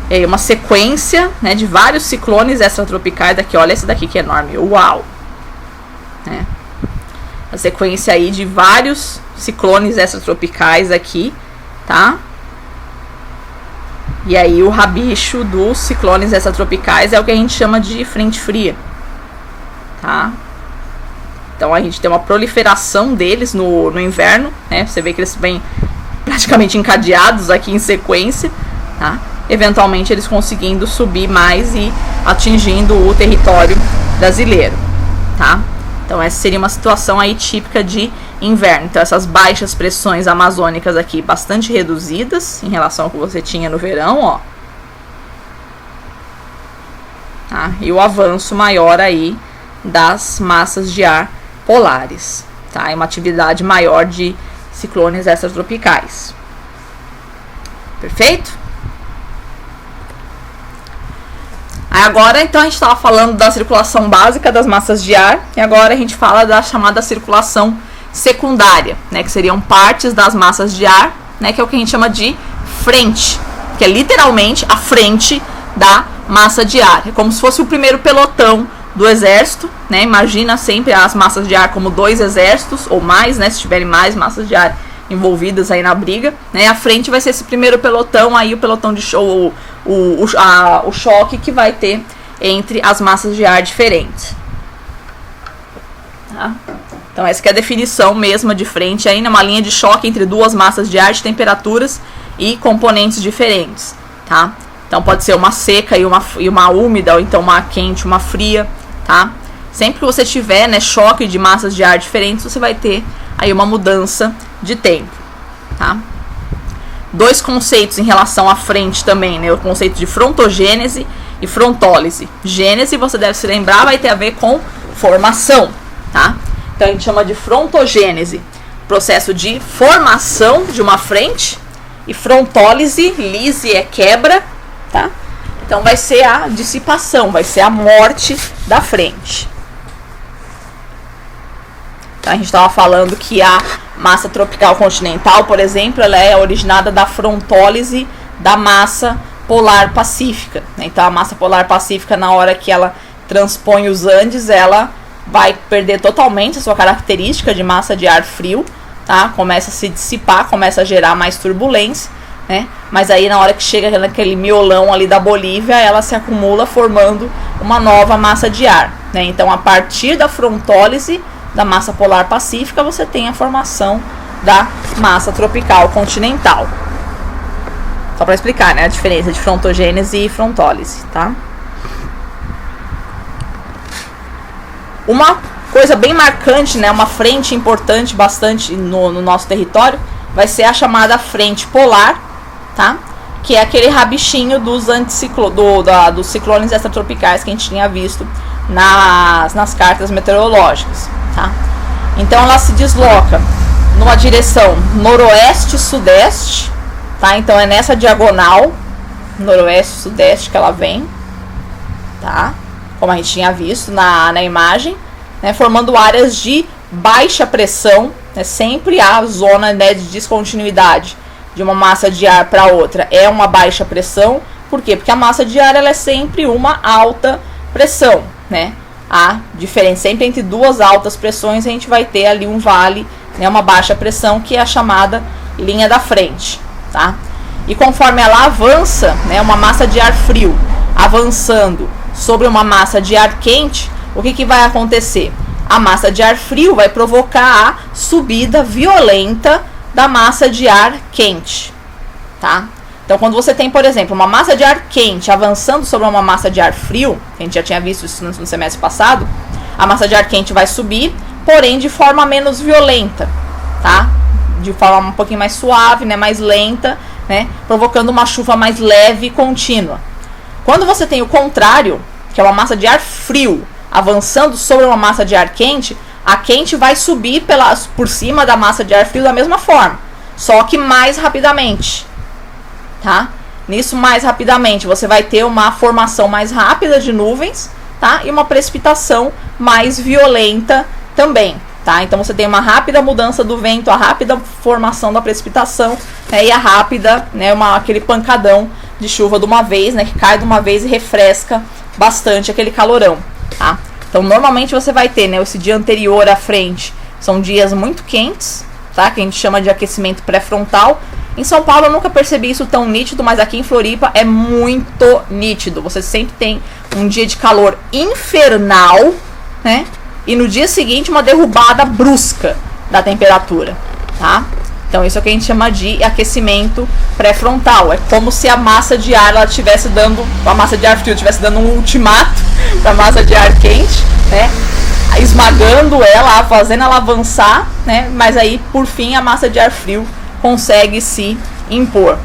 E aí uma sequência, né, de vários ciclones extratropicais daqui, olha esse daqui que é enorme, uau! Né? A sequência aí de vários ciclones extratropicais aqui, tá? E aí o rabicho dos ciclones extratropicais é o que a gente chama de frente fria, tá? Então a gente tem uma proliferação deles no inverno, né? Você vê que eles vêm praticamente encadeados aqui em sequência, tá? Eventualmente eles conseguindo subir mais e atingindo o território brasileiro, tá? Então essa seria uma situação aí típica de inverno. Então essas baixas pressões amazônicas aqui bastante reduzidas em relação ao que você tinha no verão, ó. Tá? E o avanço maior aí das massas de ar polares, tá? E uma atividade maior de ciclones extratropicais. Perfeito? Aí agora, então, a gente estava falando da circulação básica das massas de ar, e agora a gente fala da chamada circulação secundária, né? Que seriam partes das massas de ar, né? Que é o que a gente chama de frente, que é literalmente a frente da massa de ar. É como se fosse o primeiro pelotão do exército, né? Imagina sempre as massas de ar como 2 exércitos ou mais, né? Se tiverem mais massas de ar envolvidas aí na briga, né? A frente vai ser esse primeiro pelotão, aí o pelotão de show, o choque que vai ter entre as massas de ar diferentes. Tá? Então essa que é a definição mesma de frente, aí numa linha de choque entre duas massas de ar de temperaturas e componentes diferentes, tá? Então pode ser uma seca e uma úmida, ou então uma quente, uma fria, tá? Sempre que você tiver, né, choque de massas de ar diferentes, você vai ter aí uma mudança de tempo, tá? 2 conceitos em relação à frente também, né? O conceito de frontogênese e frontólise. Gênese, você deve se lembrar, vai ter a ver com formação, tá? Então a gente chama de frontogênese, processo de formação de uma frente, e frontólise, lise é quebra, tá? Então vai ser a dissipação, vai ser a morte da frente. Então a gente estava falando que a massa tropical continental, por exemplo, ela é originada da frontólise da massa polar pacífica, né? Então a massa polar pacífica, na hora que ela transpõe os Andes, ela vai perder totalmente a sua característica de massa de ar frio, tá? Começa a se dissipar, começa a gerar mais turbulência, né? Mas aí na hora que chega naquele miolão ali da Bolívia, ela se acumula formando uma nova massa de ar, né? Então a partir da frontólise da massa polar pacífica, você tem a formação da massa tropical continental. Só para explicar, né, a diferença de frontogênese e frontólise, tá? Uma coisa bem marcante, né, uma frente importante bastante no nosso território, vai ser a chamada frente polar, tá? Que é aquele rabichinho dos dos ciclones extratropicais que a gente tinha visto nas cartas meteorológicas, tá? Então ela se desloca numa direção noroeste-sudeste, tá? Então é nessa diagonal noroeste-sudeste que ela vem, tá? Como a gente tinha visto na imagem, né? Formando áreas de baixa pressão, né? Sempre a zona, né, de descontinuidade de uma massa de ar para outra é uma baixa pressão. Por quê? Porque a massa de ar ela é sempre uma alta pressão, né? A diferença sempre entre duas altas pressões, a gente vai ter ali um vale, né, uma baixa pressão, que é a chamada linha da frente, tá? E conforme ela avança, né, uma massa de ar frio avançando sobre uma massa de ar quente, o que vai acontecer? A massa de ar frio vai provocar a subida violenta da massa de ar quente, tá? Então, quando você tem, por exemplo, uma massa de ar quente avançando sobre uma massa de ar frio, a gente já tinha visto isso no semestre passado, a massa de ar quente vai subir, porém de forma menos violenta, tá? De forma um pouquinho mais suave, né, mais lenta, né, provocando uma chuva mais leve e contínua. Quando você tem o contrário, que é uma massa de ar frio avançando sobre uma massa de ar quente, a quente vai subir por cima da massa de ar frio da mesma forma, só que mais rapidamente, tá? Nisso, mais rapidamente, você vai ter uma formação mais rápida de nuvens, tá? E uma precipitação mais violenta também, tá? Então você tem uma rápida mudança do vento, a rápida formação da precipitação, né? E a rápida, né, aquele pancadão de chuva de uma vez, né, que cai de uma vez e refresca bastante aquele calorão, tá? Então normalmente você vai ter, né, esse dia anterior à frente, são dias muito quentes, tá? Que a gente chama de aquecimento pré-frontal. Em São Paulo eu nunca percebi isso tão nítido, mas aqui em Floripa é muito nítido. Você sempre tem um dia de calor infernal, né? E no dia seguinte uma derrubada brusca da temperatura, tá? Então isso é o que a gente chama de aquecimento pré-frontal. É como se a massa de ar ela estivesse dando, a massa de ar frio estivesse dando um ultimato para a massa de ar quente, né? Esmagando ela, fazendo ela avançar, né? Mas aí por fim a massa de ar frio consegue se impor,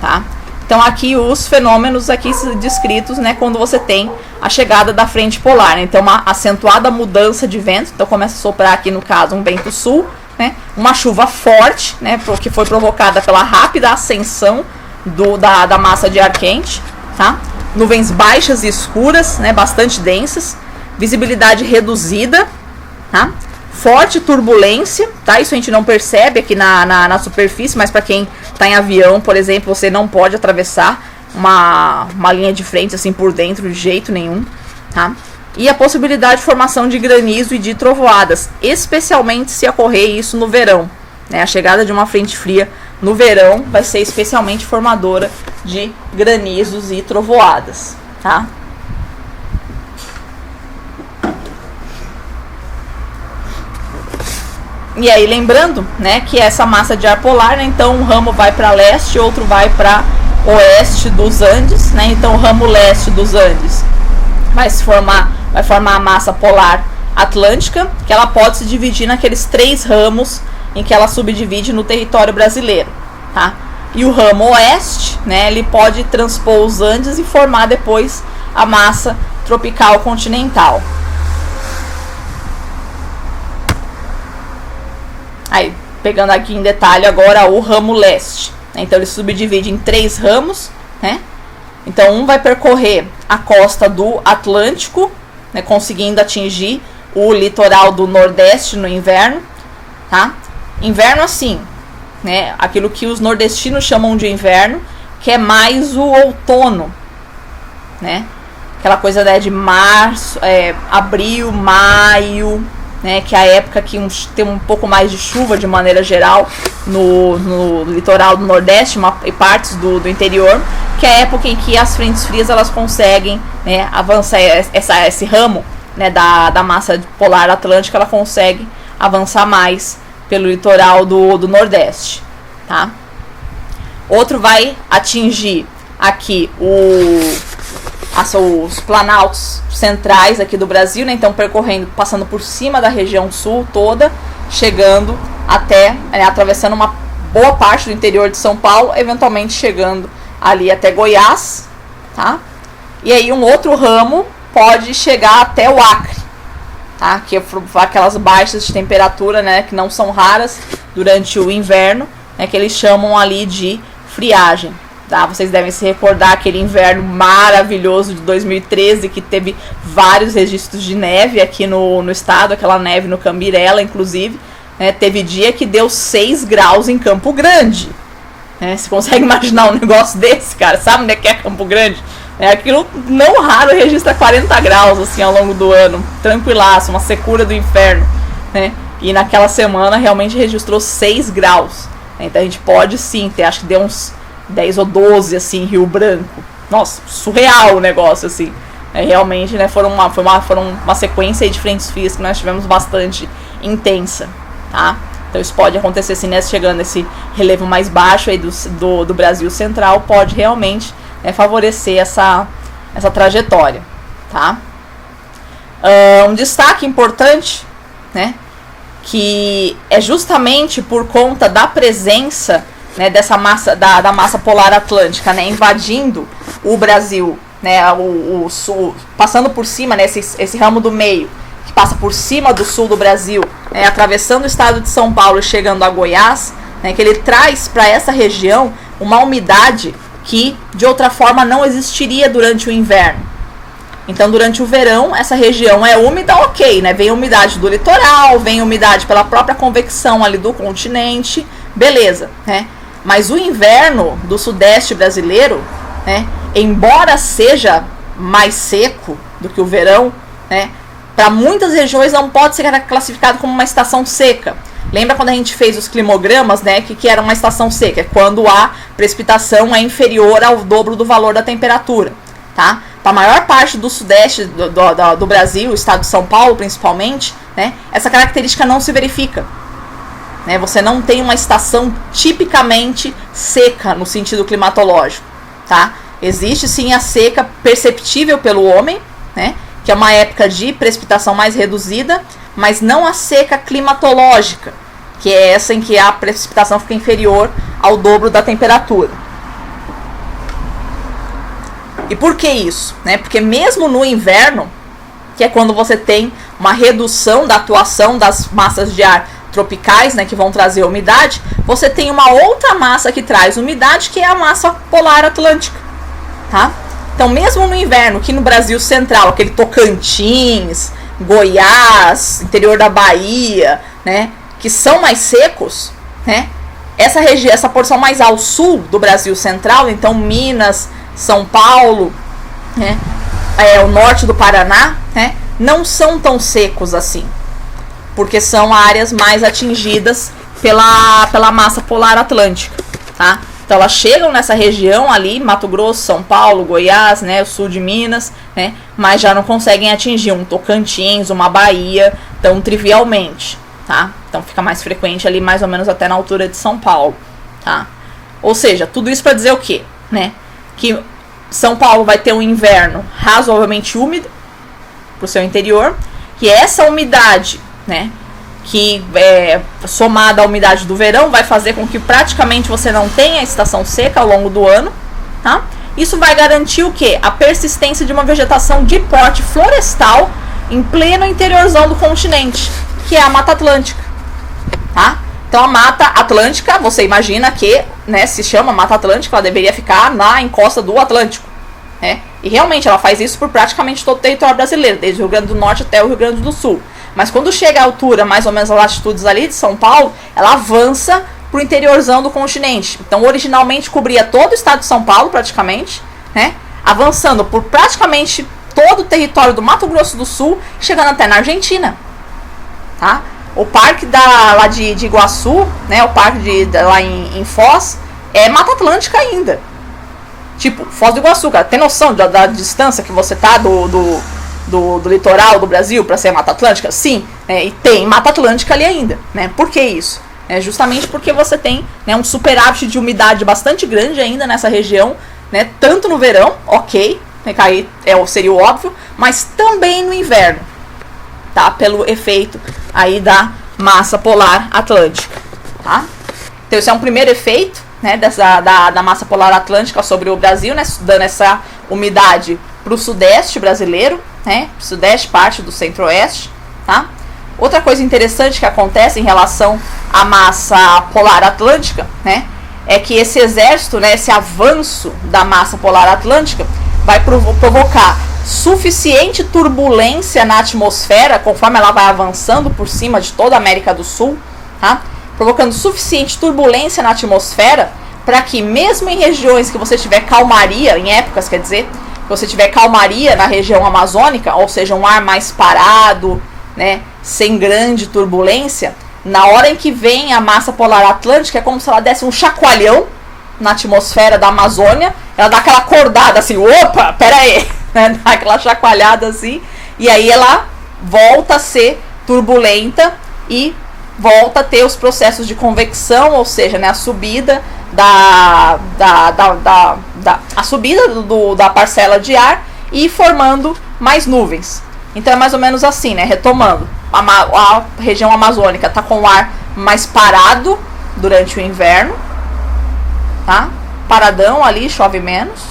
tá? Então aqui os fenômenos aqui descritos, né, quando você tem a chegada da frente polar, né? Então uma acentuada mudança de vento, então começa a soprar aqui no caso um vento sul, né? Uma chuva forte, né, que foi provocada pela rápida ascensão da massa de ar quente, tá? Nuvens baixas e escuras, né, bastante densas, visibilidade reduzida, tá? Forte turbulência, tá? Isso a gente não percebe aqui na superfície, mas para quem está em avião, por exemplo, você não pode atravessar uma linha de frente assim por dentro de jeito nenhum, tá? E a possibilidade de formação de granizo e de trovoadas, especialmente se ocorrer isso no verão, né? A chegada de uma frente fria no verão vai ser especialmente formadora de granizos e trovoadas, tá? E aí lembrando, né, que essa massa de ar polar, né, então um ramo vai para leste, outro vai para oeste dos Andes, né? Então o ramo leste dos Andes vai formar a massa polar atlântica, que ela pode se dividir naqueles 3 ramos em que ela subdivide no território brasileiro, tá? E o ramo oeste, né, ele pode transpor os Andes e formar depois a massa tropical continental. Aí, pegando aqui em detalhe agora o ramo leste, né? Então ele subdivide em 3 ramos, né? Então um vai percorrer a costa do Atlântico, né, conseguindo atingir o litoral do Nordeste no inverno, tá? Inverno assim, né, aquilo que os nordestinos chamam de inverno, que é mais o outono, né? Aquela coisa, né, de março, abril, maio, né, que é a época que tem um pouco mais de chuva de maneira geral no litoral do Nordeste e partes do interior, que é a época em que as frentes frias elas conseguem, né, avançar, esse ramo, né, da massa polar atlântica, ela consegue avançar mais pelo litoral do Nordeste, tá? outro vai atingir aqui os planaltos centrais aqui do Brasil, né? Então percorrendo, passando por cima da região sul toda, chegando até, atravessando uma boa parte do interior de São Paulo, eventualmente chegando ali até Goiás, tá? E aí um outro ramo pode chegar até o Acre, tá? Que é aquelas baixas de temperatura, né, que não são raras durante o inverno, né, que eles chamam ali de friagem, tá? Vocês devem se recordar aquele inverno maravilhoso de 2013, que teve vários registros de neve aqui no estado, aquela neve no Cambirela, inclusive, né? Teve dia que deu 6 graus em Campo Grande, né? Você consegue imaginar um negócio desse, cara? Sabe onde é que é Campo Grande? Aquilo não raro registra 40 graus assim ao longo do ano, tranquilaço, uma secura do inferno, né? E naquela semana realmente registrou 6 graus, né? Então a gente pode sim ter, acho que deu uns 10 ou 12 assim em Rio Branco. Nossa, surreal o negócio assim. Realmente, né, foram uma sequência de frentes frias que nós tivemos bastante intensa, tá? Então isso pode acontecer assim, né, chegando esse relevo mais baixo aí do Brasil Central, pode realmente favorecer essa trajetória, tá? Um destaque importante, né, que é justamente por conta da presença, né, dessa massa, da massa polar atlântica, né, invadindo o Brasil, né, o sul, passando por cima, né, esse ramo do meio, que passa por cima do sul do Brasil, né, atravessando o estado de São Paulo e chegando a Goiás, né, que ele traz para essa região uma umidade que de outra forma não existiria durante o inverno. Então durante o verão essa região é úmida, ok, né? Vem umidade do litoral, vem umidade pela própria convecção ali do continente, beleza, né? Mas o inverno do sudeste brasileiro, né, embora seja mais seco do que o verão, né, para muitas regiões não pode ser classificado como uma estação seca. Lembra quando a gente fez os climogramas, né, que era uma estação seca? É quando a precipitação é inferior ao dobro do valor da temperatura, tá? Para a maior parte do sudeste do Brasil, o estado de São Paulo principalmente, né, essa característica não se verifica, né? Você não tem uma estação tipicamente seca no sentido climatológico, tá? Existe sim a seca perceptível pelo homem, né, que é uma época de precipitação mais reduzida, mas não a seca climatológica, que é essa em que a precipitação fica inferior ao dobro da temperatura. E por que isso? Né? Porque mesmo no inverno, que é quando você tem uma redução da atuação das massas de ar tropicais, né, que vão trazer umidade, você tem uma outra massa que traz umidade, que é a massa polar atlântica, tá? Então mesmo no inverno, que no Brasil Central, aquele Tocantins, Goiás, interior da Bahia, né, que são mais secos, né, essa porção mais ao sul do Brasil Central, então Minas, São Paulo, né, o norte do Paraná, né, não são tão secos assim, porque são áreas mais atingidas pela massa polar atlântica, tá? Então elas chegam nessa região ali, Mato Grosso, São Paulo, Goiás, né, o sul de Minas, né, mas já não conseguem atingir um Tocantins, uma Bahia tão trivialmente, tá? Então fica mais frequente ali, mais ou menos até na altura de São Paulo, tá? Ou seja, tudo isso para dizer o quê? Né? Que São Paulo vai ter um inverno razoavelmente úmido para o seu interior, e essa umidade, né, que somada à umidade do verão vai fazer com que praticamente você não tenha estação seca ao longo do ano, tá? Isso vai garantir o quê? A persistência de uma vegetação de porte florestal em pleno interiorzão do continente, que é a Mata Atlântica, tá? Então a Mata Atlântica, você imagina que, né, se chama Mata Atlântica, ela deveria ficar na encosta do Atlântico, né? E realmente ela faz isso por praticamente todo o território brasileiro, desde o Rio Grande do Norte até o Rio Grande do Sul. Mas quando chega à altura, mais ou menos as latitudes ali de São Paulo, ela avança para o interiorzão do continente. Então, originalmente cobria todo o estado de São Paulo, praticamente, né? Avançando por praticamente todo o território do Mato Grosso do Sul, chegando até na Argentina, tá? O parque lá de Iguaçu, né? O parque lá em Foz, é Mata Atlântica ainda. Tipo, Foz do Iguaçu, cara. Tem noção da distância que você tá do litoral do Brasil para ser a Mata Atlântica? Sim, né, e tem Mata Atlântica ali ainda, né? Por que isso? justamente porque você tem, né, um superávit de umidade bastante grande ainda nessa região, né, tanto no verão, ok, aí seria o óbvio, mas também no inverno, tá? Pelo efeito aí da massa polar atlântica, tá? Então esse é um primeiro efeito, né, da massa polar atlântica sobre o Brasil, né, dando essa umidade para o sudeste brasileiro, né, sudeste, parte do centro-oeste, tá? Outra coisa interessante que acontece em relação à massa polar atlântica, né, é que esse exército, né, esse avanço da massa polar atlântica vai provocar suficiente turbulência na atmosfera, conforme ela vai avançando por cima de toda a América do Sul, tá? Provocando suficiente turbulência na atmosfera para que mesmo em regiões que você tiver calmaria, em épocas, quer dizer, que você tiver calmaria na região amazônica, ou seja, um ar mais parado, né, sem grande turbulência, na hora em que vem a massa polar atlântica, é como se ela desse um chacoalhão na atmosfera da Amazônia, ela dá aquela acordada assim, opa, pera aí, né, dá aquela chacoalhada assim, e aí ela volta a ser turbulenta e volta a ter os processos de convecção, ou seja, né, a subida a subida da parcela de ar e formando mais nuvens. Então é mais ou menos assim, né? Retomando, a região amazônica está com o ar mais parado durante o inverno, tá? Paradão ali, chove menos,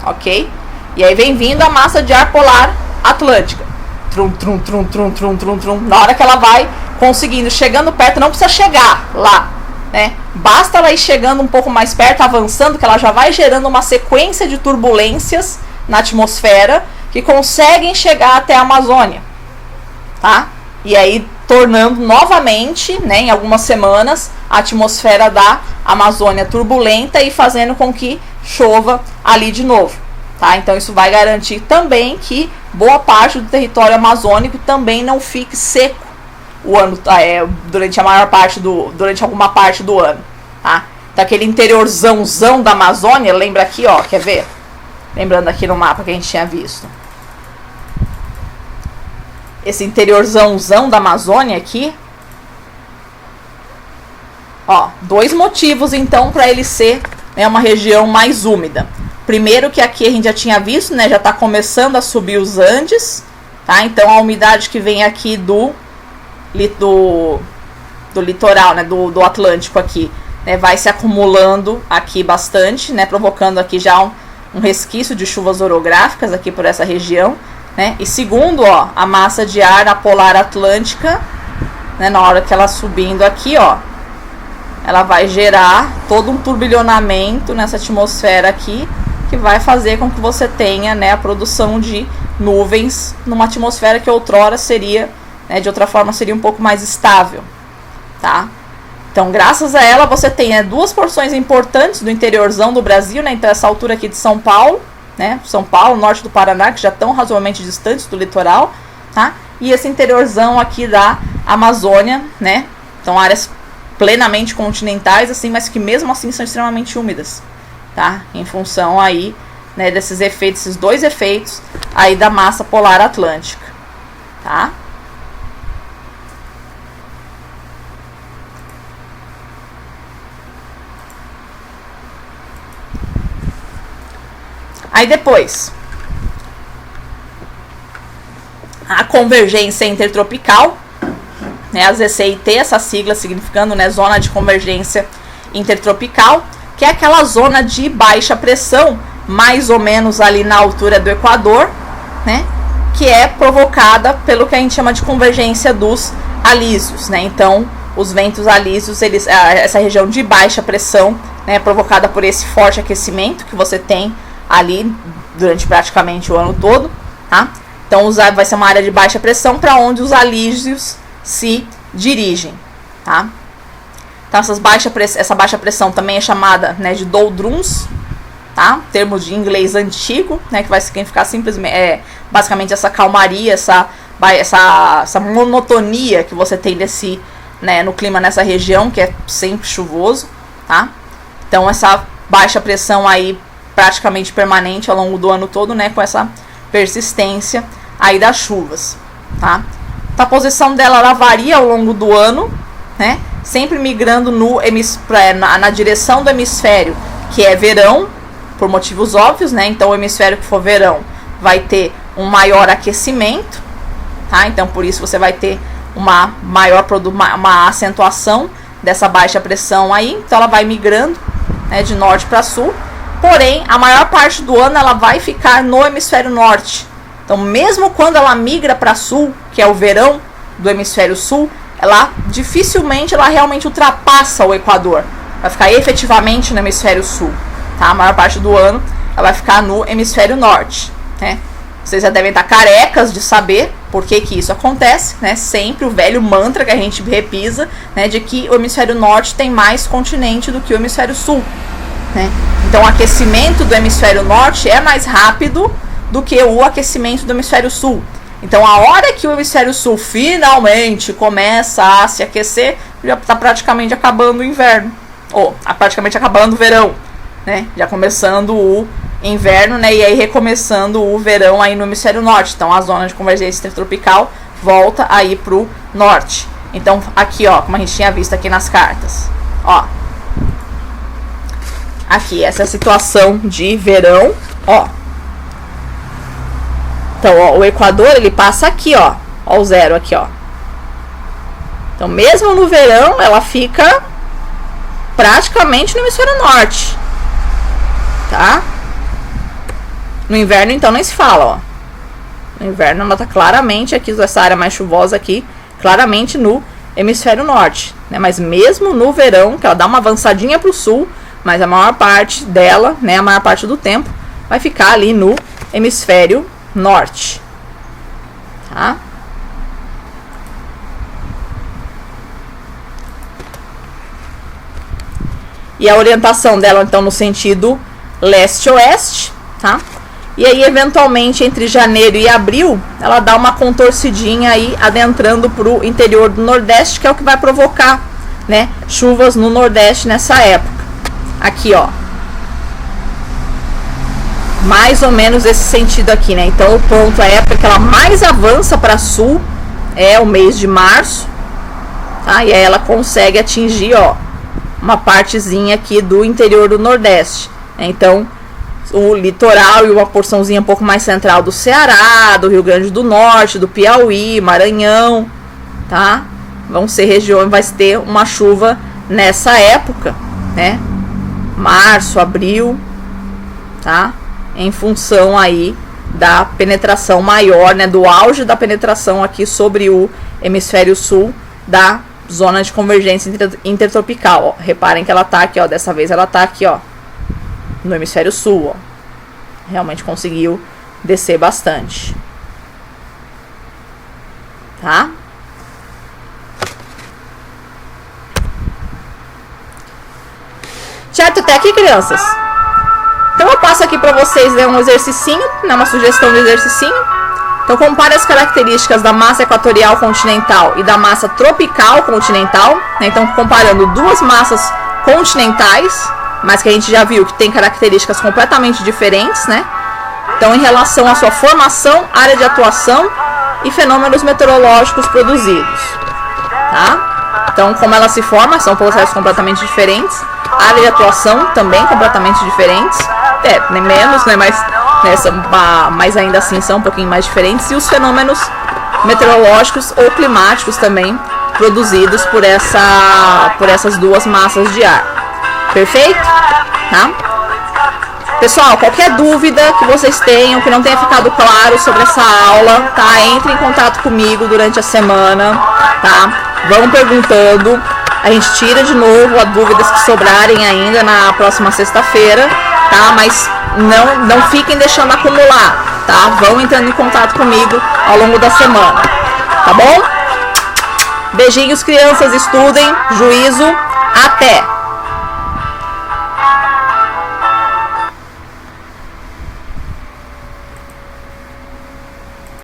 ok? E aí vem vindo a massa de ar polar atlântica. Trum, trum, trum, trum, trum, trum, trum. Na hora que ela vai conseguindo, chegando perto, não precisa chegar lá, né? Basta ela ir chegando um pouco mais perto, avançando, que ela já vai gerando uma sequência de turbulências na atmosfera que conseguem chegar até a Amazônia, tá? E aí tornando novamente, né, em algumas semanas, a atmosfera da Amazônia turbulenta e fazendo com que chova ali de novo, tá? Então isso vai garantir também que boa parte do território amazônico também não fique seco o ano, durante alguma parte do ano, tá? Então aquele interiorzão da Amazônia, lembra aqui, ó, quer ver? Lembrando aqui no mapa que a gente tinha visto. Esse interiorzão da Amazônia aqui, ó, dois motivos então para ele ser, né, uma região mais úmida. Primeiro que aqui a gente já tinha visto, né, já está começando a subir os Andes, tá? Então a umidade que vem aqui do litoral, né, do Atlântico aqui, né, vai se acumulando aqui bastante, né, provocando aqui já um resquício de chuvas orográficas aqui por essa região, né? E segundo, ó, a massa de ar polar atlântica, né, na hora que ela subindo aqui, ó, ela vai gerar todo um turbilhonamento nessa atmosfera aqui, que vai fazer com que você tenha, né, a produção de nuvens numa atmosfera que outrora seria, né, de outra forma seria um pouco mais estável, tá? Então, graças a ela, você tem, né, duas porções importantes do interiorzão do Brasil, né? Então, essa altura aqui de São Paulo, né? São Paulo, norte do Paraná, que já estão razoavelmente distantes do litoral, tá? E esse interiorzão aqui da Amazônia, né? Então, áreas plenamente continentais, assim, mas que mesmo assim são extremamente úmidas, tá? Em função aí, né, desses efeitos, esses dois efeitos aí da massa polar atlântica, tá? Aí depois, a convergência intertropical, né, a ZCIT, essa sigla significando, né, Zona de Convergência Intertropical, que é aquela zona de baixa pressão, mais ou menos ali na altura do Equador, né, que é provocada pelo que a gente chama de convergência dos alísios, né? Então, os ventos alísios, essa região de baixa pressão, né, é provocada por esse forte aquecimento que você tem ali durante praticamente o ano todo, tá? Então vai ser uma área de baixa pressão para onde os alísios se dirigem, tá? Então essa baixa pressão também é chamada, né, de doldrums, tá? Termo de inglês antigo, né, que vai significar simplesmente, basicamente essa calmaria, essa monotonia que você tem né, no clima nessa região, que é sempre chuvoso, tá? Então essa baixa pressão aí praticamente permanente ao longo do ano todo, né, com essa persistência aí das chuvas, tá? Então, a posição dela, ela varia ao longo do ano, né, sempre migrando na direção do hemisfério que é verão, por motivos óbvios, né? Então o hemisfério que for verão vai ter um maior aquecimento, tá? Então por isso você vai ter uma acentuação dessa baixa pressão aí, então ela vai migrando, né, de norte para sul. Porém, a maior parte do ano ela vai ficar no hemisfério norte. Então, mesmo quando ela migra para sul, que é o verão do hemisfério sul, ela dificilmente realmente ultrapassa o Equador. Vai ficar efetivamente no hemisfério sul, tá? A maior parte do ano ela vai ficar no hemisfério norte, né? Vocês já devem estar carecas de saber por que isso acontece, né? Sempre o velho mantra que a gente repisa, né, de que o hemisfério norte tem mais continente do que o hemisfério sul, né? Então o aquecimento do hemisfério norte é mais rápido do que o aquecimento do hemisfério sul. Então a hora que o hemisfério sul finalmente começa a se aquecer, já está praticamente acabando o inverno, ou praticamente acabando o verão, né? Já começando o inverno, né? E aí recomeçando o verão aí no hemisfério norte. Então a zona de convergência intertropical volta aí pro norte. Então aqui, ó, como a gente tinha visto aqui nas cartas, ó, aqui essa é a situação de verão, ó. Então, ó, o Equador ele passa aqui, ó o zero aqui, ó. Então mesmo no verão ela fica praticamente no hemisfério norte, tá? No inverno, então, nem se fala, ó. No inverno, ela tá claramente aqui, essa área mais chuvosa aqui, claramente no hemisfério norte, né? Mas mesmo no verão, que ela dá uma avançadinha pro sul, mas a maior parte dela, né, a maior parte do tempo, vai ficar ali no hemisfério norte, tá? E a orientação dela, então, no sentido leste-oeste, tá? E aí, eventualmente, entre janeiro e abril, ela dá uma contorcidinha aí, adentrando pro interior do Nordeste, que é o que vai provocar, né, chuvas no Nordeste nessa época. Aqui, ó. Mais ou menos esse sentido aqui, né? Então, o ponto, a época que ela mais avança para sul é o mês de março, tá? E aí ela consegue atingir, ó, uma partezinha aqui do interior do Nordeste. Então, o litoral e uma porçãozinha um pouco mais central do Ceará, do Rio Grande do Norte, do Piauí, Maranhão, tá? Vão ser regiões, vai ter uma chuva nessa época, né? Março, abril, tá? Em função aí da penetração maior, né? Do auge da penetração aqui sobre o hemisfério sul da zona de convergência intertropical, ó. Reparem que ela tá aqui, ó. Dessa vez ela tá aqui, ó, no hemisfério sul, ó. Realmente conseguiu descer bastante, tá? Certo até aqui, crianças? Então eu passo aqui para vocês, né, um exercicinho, né, uma sugestão de exercicinho. Então compare as características da massa equatorial continental e da massa tropical continental, né? Então comparando duas massas continentais, mas que a gente já viu que tem características completamente diferentes, né? Então, em relação à sua formação, área de atuação e fenômenos meteorológicos produzidos, tá? Então, como ela se forma, são processos completamente diferentes. Área de atuação também completamente diferentes, nem menos, né? Mas ainda assim são um pouquinho mais diferentes. E os fenômenos meteorológicos ou climáticos também produzidos por essas duas massas de ar. Perfeito? Tá? Pessoal, qualquer dúvida que vocês tenham, que não tenha ficado claro sobre essa aula, tá? Entre em contato comigo durante a semana, tá? Vão perguntando. A gente tira de novo as dúvidas que sobrarem ainda na próxima sexta-feira, tá? Mas não fiquem deixando acumular, tá? Vão entrando em contato comigo ao longo da semana, tá bom? Beijinhos, crianças, estudem, juízo, até!